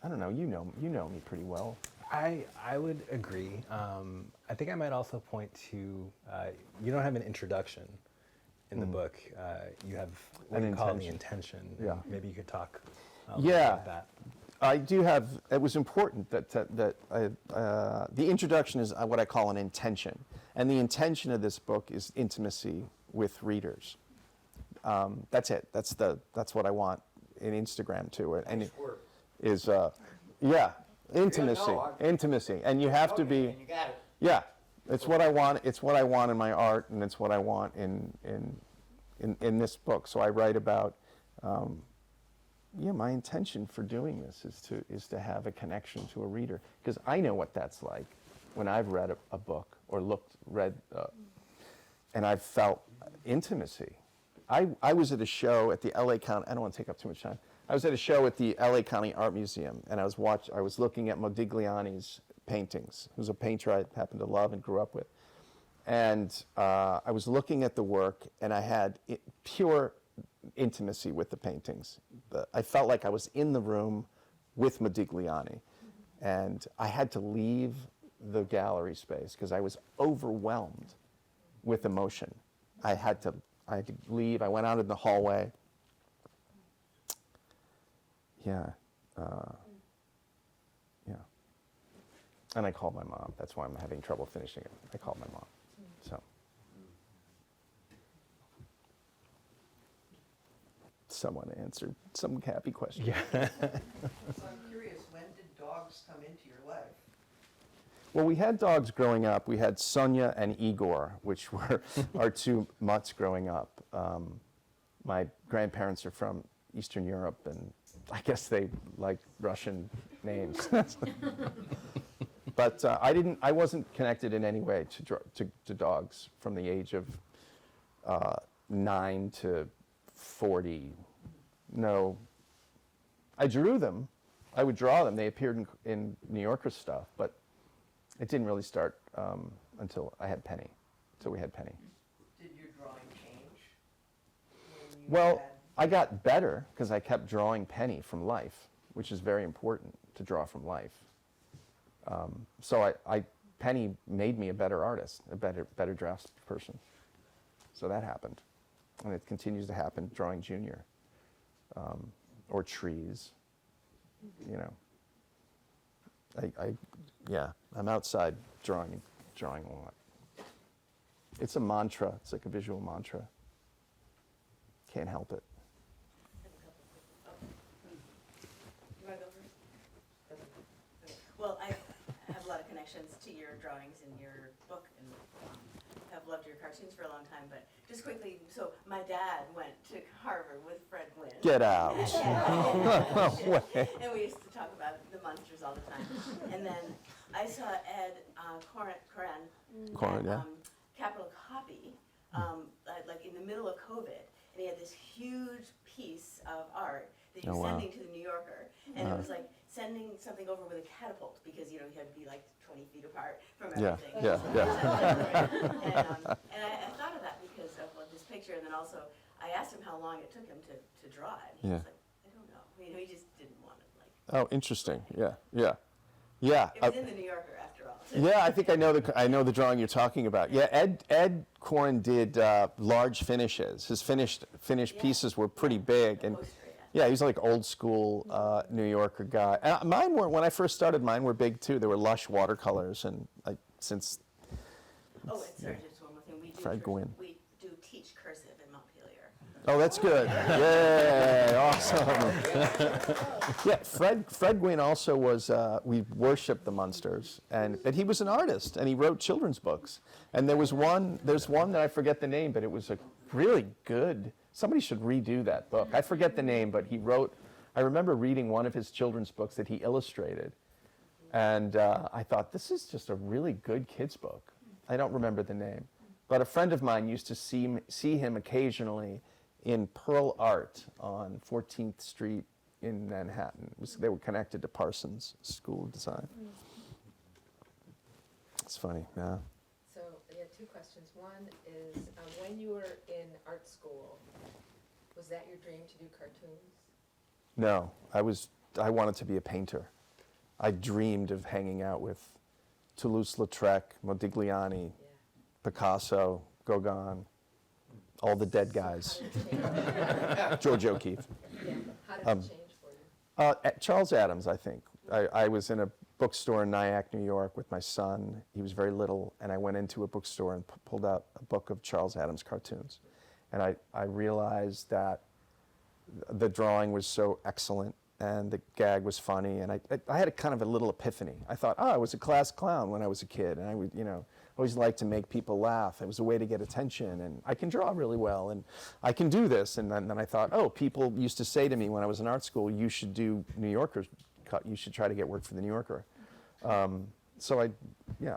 I don't know, you know me pretty well. I would agree. I think I might also point to, you don't have an introduction in the book. You have what An you call the intention. intention. Yeah. Maybe you could talk a little Yeah. about that. I do have, it was important that the introduction is what I call an intention. And the intention of this book is intimacy with readers. That's it. That's what I want in Instagram too. And Nice it work. is, intimacy, no, intimacy. And you have to be, And you got it. yeah, it's what I want. It's what I want in my art, and it's what I want in this book. So I write about, my intention for doing this is to have a connection to a reader, because I know what that's like when I've read a book or read, and I've felt intimacy. I was at a show at the LA County. I don't want to take up too much time. I was at a show at the LA County Art Museum, and I was looking at Modigliani's paintings, who's a painter I happen to love and grew up with. And I was looking at the work, and I had pure intimacy with the paintings. I felt like I was in the room with Modigliani, and I had to leave the gallery space because I was overwhelmed with emotion. I had to leave. I went out in the hallway. Yeah. And I called my mom. That's why I'm having trouble finishing it. I called my mom. So. Someone answered some happy question. Yeah. So I'm curious, when did dogs come into your life? Well, we had dogs growing up. We had Sonia and Igor, which were our two mutts growing up. My grandparents are from Eastern Europe, and I guess they like Russian names. But I wasn't connected in any way to dogs from the age of 9 to 40. No. I drew them. I would draw them. They appeared in New Yorker stuff, but it didn't really start until I had Penny. Until we had Penny. Did your drawing change? when you Well, had- I got better because I kept drawing Penny from life, which is very important to draw from life. So Penny made me a better artist, a better drafts person. So that happened, and it continues to happen. Drawing Junior, or trees, I'm outside drawing a lot. It's a mantra. It's like a visual mantra. Can't help it. You want to go first? Well, I have a lot of connections to your drawings in your book, and have loved your cartoons for a long time. But just quickly, so my dad went to Harvard with Fred Wynn. Get out. And we used to talk about the monsters all the time. And then I saw Ed Koren Koren, at yeah. Capital Copy, like in the middle of COVID. and he had this huge piece of art that he Oh, was wow. sending to the New Yorker, and it was like sending something over with a catapult, because, you know, you had to be like 20 feet apart from Yeah, everything. yeah. And I thought of that because of like, this picture, and then also I asked him how long it took him to draw it. And he Yeah. was like, I don't know. You know, he just didn't want it. Like, Oh, interesting. Yeah, yeah, yeah. it was in the New Yorker after all. Yeah, I think I know the drawing you're talking about. Yeah, Ed Corin did large finishes. His finished Yeah. pieces were pretty big, The and poster, yeah, he was like old school New Yorker guy. And mine were, when I first started, mine were big too. They were lush watercolors, and since Oh, and sorry, just one more thing. Fred Gwynn. We do teach cursive in Montpelier. Oh, that's good. Yay, awesome. Yeah, Fred Gwynn also was, we worshiped the Munsters, and he was an artist, and he wrote children's books. And there's one that I forget the name, but it was a really good, somebody should redo that book. I forget the name, but he wrote, I remember reading one of his children's books that he illustrated, and I thought, this is just a really good kid's book. I don't remember the name. But a friend of mine used to see him occasionally in Pearl Art on 14th Street in Manhattan. They were connected to Parsons School of Design. It's funny, yeah. So, yeah, two questions. One is, when you were in art school, was that your dream to do cartoons? No, I wanted to be a painter. I dreamed of hanging out with Toulouse-Lautrec, Modigliani, Yeah. Picasso, Gauguin, all the dead guys, George O'Keeffe. Yeah. How did it change for you? At Charles Adams, I think. I was in a bookstore in Nyack, New York with my son. He was very little, and I went into a bookstore and pulled out a book of Charles Adams cartoons. And I realized that the drawing was so excellent, and the gag was funny, and I had a kind of a little epiphany. I thought, I was a class clown when I was a kid, and I would, always liked to make people laugh. It was a way to get attention, and I can draw really well, and I can do this. And then I thought, people used to say to me when I was in art school, you should do New Yorker, you should try to get work for the New Yorker. So I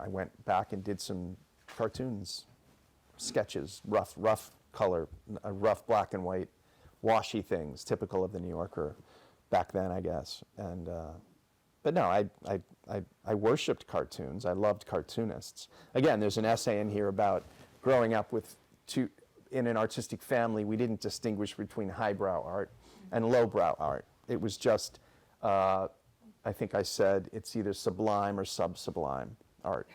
went back and did some cartoons, sketches, rough color, rough black and white, washy things, typical of the New Yorker back then, I guess. And but no, I worshipped cartoons. I loved cartoonists. Again, there's an essay in here about growing up in an artistic family. We didn't distinguish between highbrow art and lowbrow art. It was just, I think I said, it's either sublime or sub-sublime art.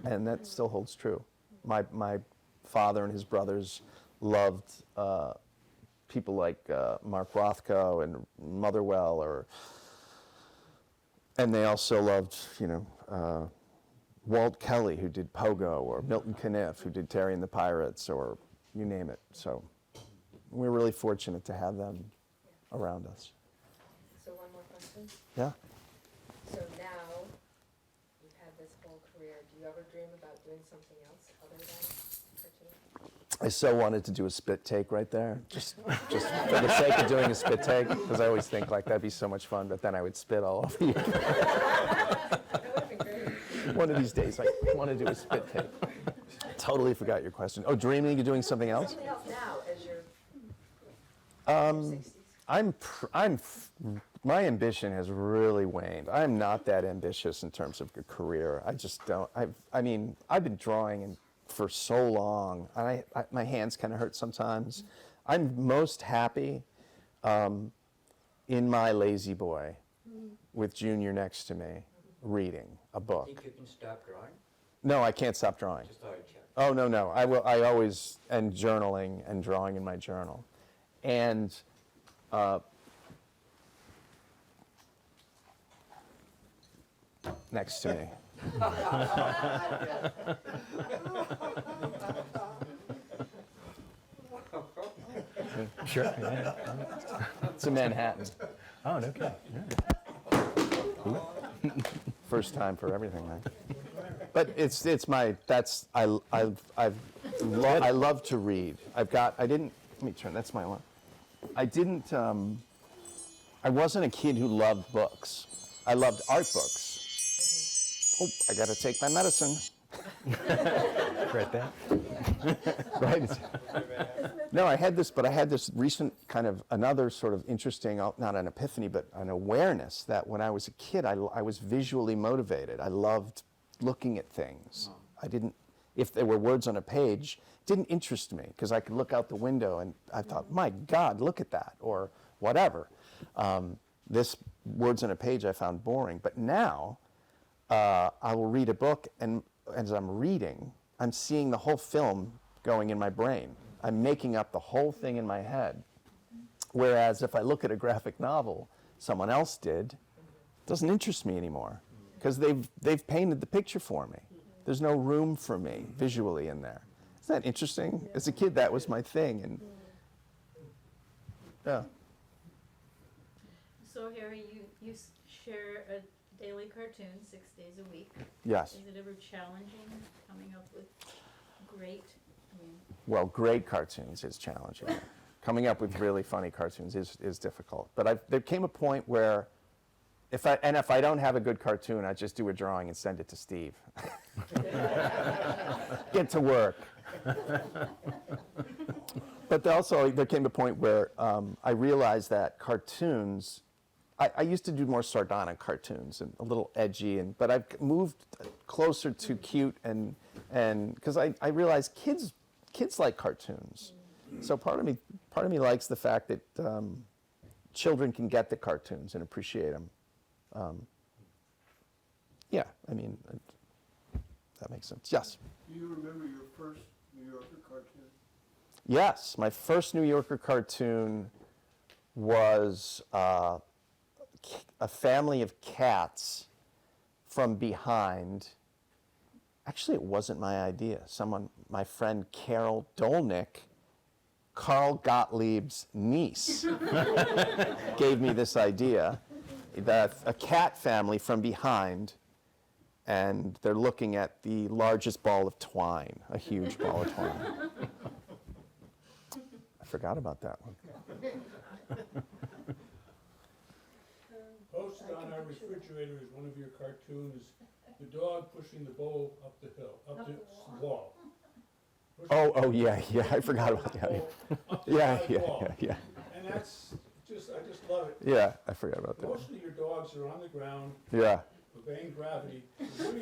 And that still holds true. My father and his brothers loved people like Mark Rothko and Motherwell, and they also loved, Walt Kelly, who did Pogo, or Milton Caniff, who did Terry and the Pirates, or you name it. So we're really fortunate to have them around us. So one more question. Yeah. So now, you've had this whole career, do you ever dream about doing something else other than cartoon? I so wanted to do a spit take right there, just for the sake of doing a spit take, because I always think like that'd be so much fun, but then I would spit all over you. That would have been great. One of these days, I want to do a spit take. Totally forgot your question. Oh, dreaming of doing something else? Something else now, as you're My ambition has really waned. I'm not that ambitious in terms of a career. I just don't. I've been drawing for so long, and my hands kind of hurt sometimes. I'm most happy in my lazy boy with Junior next to me, reading a book. Think you can stop drawing? No, I can't stop drawing. Just thought I'd check. Oh, no. I always am journaling and drawing in my journal. And next to me. Sure. Yeah. It's a Manhattan. Oh, no kidding. Yeah. First time for everything, man. But I love to read. Let me turn, that's my alarm. I wasn't a kid who loved books. I loved art books. Oh, I gotta take my medicine. Right there. Right? No, I had this, but I had this recent kind of another sort of interesting, not an epiphany, but an awareness that when I was a kid, I was visually motivated. I loved looking at things. I didn't, if there were words on a page, it didn't interest me because I could look out the window and I thought, my God, look at that, or whatever. This words on a page I found boring. But now I will read a book, and as I'm reading, I'm seeing the whole film going in my brain. I'm making up the whole thing in my head. Whereas if I look at a graphic novel someone else did, it doesn't interest me anymore because they've painted the picture for me. There's no room for me visually in there. Isn't that interesting? As a kid, that was my thing. And yeah. So Harry, you share a daily cartoon 6 days a week. Yes. Is it ever challenging coming up with great, Well, great cartoons is challenging. Coming up with really funny cartoons is difficult. But there came a point where, if I don't have a good cartoon, I just do a drawing and send it to Steve. Get to work. But also, there came a point where I realized that cartoons, I used to do more sardonic cartoons and a little edgy, but I've moved closer to cute and because I realized kids like cartoons. So part of me likes the fact that children can get the cartoons and appreciate them. Yeah, I mean, that makes sense. Yes? Do you remember your first New Yorker cartoon? Yes, my first New Yorker cartoon was a family of cats from behind. Actually, it wasn't my idea. My friend Carol Dolnick, Carl Gottlieb's niece, gave me this idea. A cat family from behind, and they're looking at the largest ball of twine, a huge ball of twine. I forgot about that one. Posted on our refrigerator is one of your cartoons, the dog pushing the bowl up the hill, up the wall. Oh, yeah, I forgot about that. Up the Yeah, side yeah, wall. yeah, yeah. And that's I just love it. Yeah, I forgot about that. Most of your dogs are on the ground, Yeah, obeying gravity.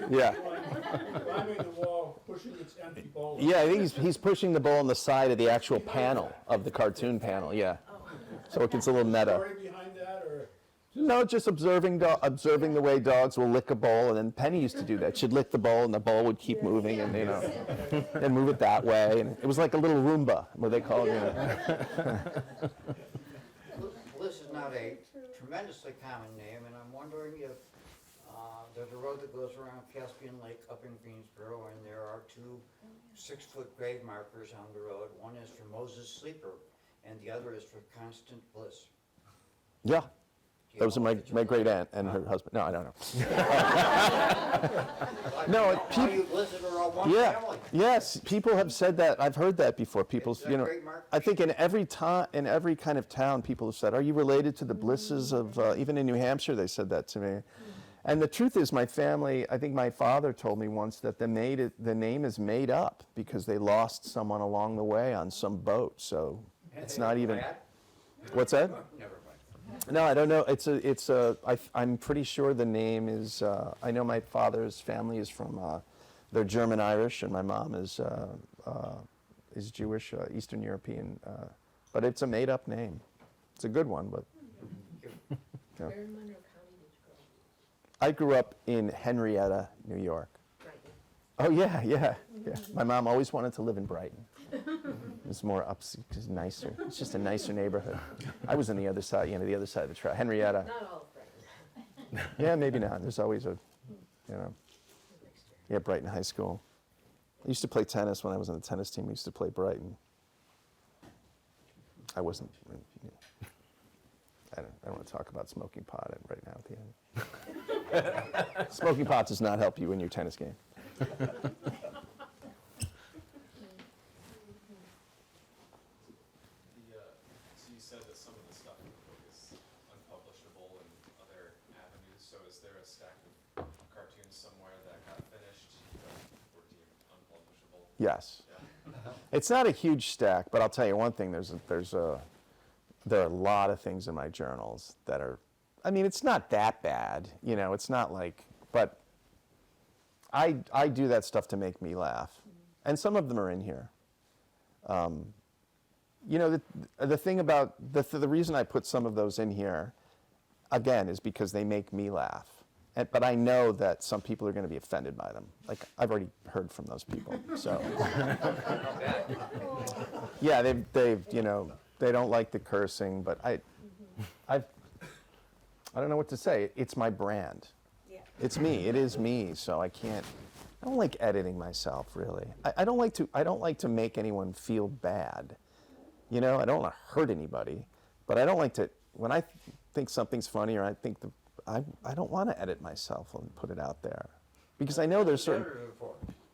Yeah. Climbing the wall, pushing its empty bowl. yeah. I think he's pushing the bowl on the side of the actual panel of the cartoon panel. Yeah, so it gets a little meta. Story behind that, or No, just observing the way dogs will lick a bowl, and then Penny used to do that. She'd lick the bowl, and the bowl would keep moving, and and move it that way, and it was like a little Roomba, what they call it. Bliss is not a tremendously common name, and I'm wondering if there's a road that goes around Caspian Lake up in Greensboro, and there are 2 6-foot grave markers on the road. One is for Moses Sleeper, and the other is for Constant Bliss. Yeah, Do you those are know my if it's great related? aunt and her husband. No, I don't know. Like, No, all you Blisses are all one Yeah, family. yes, people have said that. I've heard that before. People, Is that great, Mark? I think in every kind of town, people have said, "Are you related to the Blisses of?" Even in New Hampshire, they said that to me. And the truth is, my family. I think my father told me once that the name is made up because they lost someone along the way on some boat. So it's not even. Bad? What's that? Never mind. No, I don't know. I'm pretty sure the name is. I know my father's family is from. They're German Irish, and my mom is Jewish, Eastern European. But it's a made-up name. It's a good one, but. Yeah. Where in Monroe County did you grow up? I grew up in Henrietta, New York. Brighton. Oh yeah. My mom always wanted to live in Brighton. It's more it's nicer. It's just a nicer neighborhood. I was on the other side, the other side of the track. Henrietta. Not all of Brighton. Yeah, maybe not. There's always yeah, Brighton High School. I used to play tennis when I was on the tennis team. We used to play Brighton. I wasn't. I don't want to talk about smoking pot right now at the end. Smoking pot does not help you in your tennis game. So you said that some of the stuff in the book is unpublishable in other avenues. So is there a stack of cartoons somewhere that got finished but were deemed unpublishable? Yes. Yeah. It's not a huge stack, but I'll tell you one thing. There are a lot of things in my journals that are, I mean, it's not that bad, you know. It's not like, but I do that stuff to make me laugh, and some of them are in here. You know, the thing about the reason I put some of those in here, again, is because they make me laugh. But I know that some people are going to be offended by them. Like, I've already heard from those people. So, yeah, they've you know, they don't like the cursing, but I don't know what to say. It's my brand. Yeah. It's me. It is me. So I don't like editing myself, really. I don't like to make anyone feel bad. You know, I don't want to hurt anybody, but I don't like to, when I think something's funny or I think I don't want to edit myself and put it out there, because I know there's certain. Editors are for.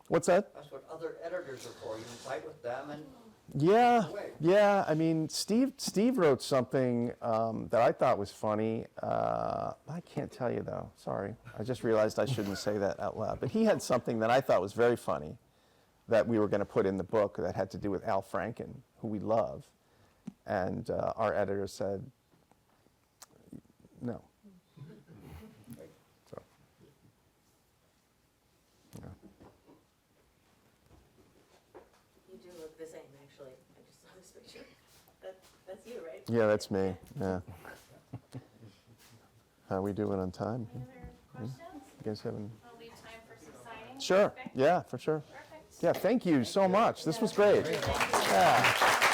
What's that? That's what other editors are for. You can fight with them and. Yeah, Away. yeah. I mean, Steve wrote something that I thought was funny. I can't tell you though. Sorry, I just realized I shouldn't say that out loud. But he had something that I thought was very funny, that we were going to put in the book that had to do with Al Franken, who we love, and our editor said no. So, yeah. You do look the same, actually. I just saw this picture. That's you, right? Yeah, that's me. Yeah. How we doing on time? Any other questions? You guys having? I'll leave time for some signing. Sure. Okay. Yeah, for sure. Perfect. Yeah, thank you so much. This was great. Yeah.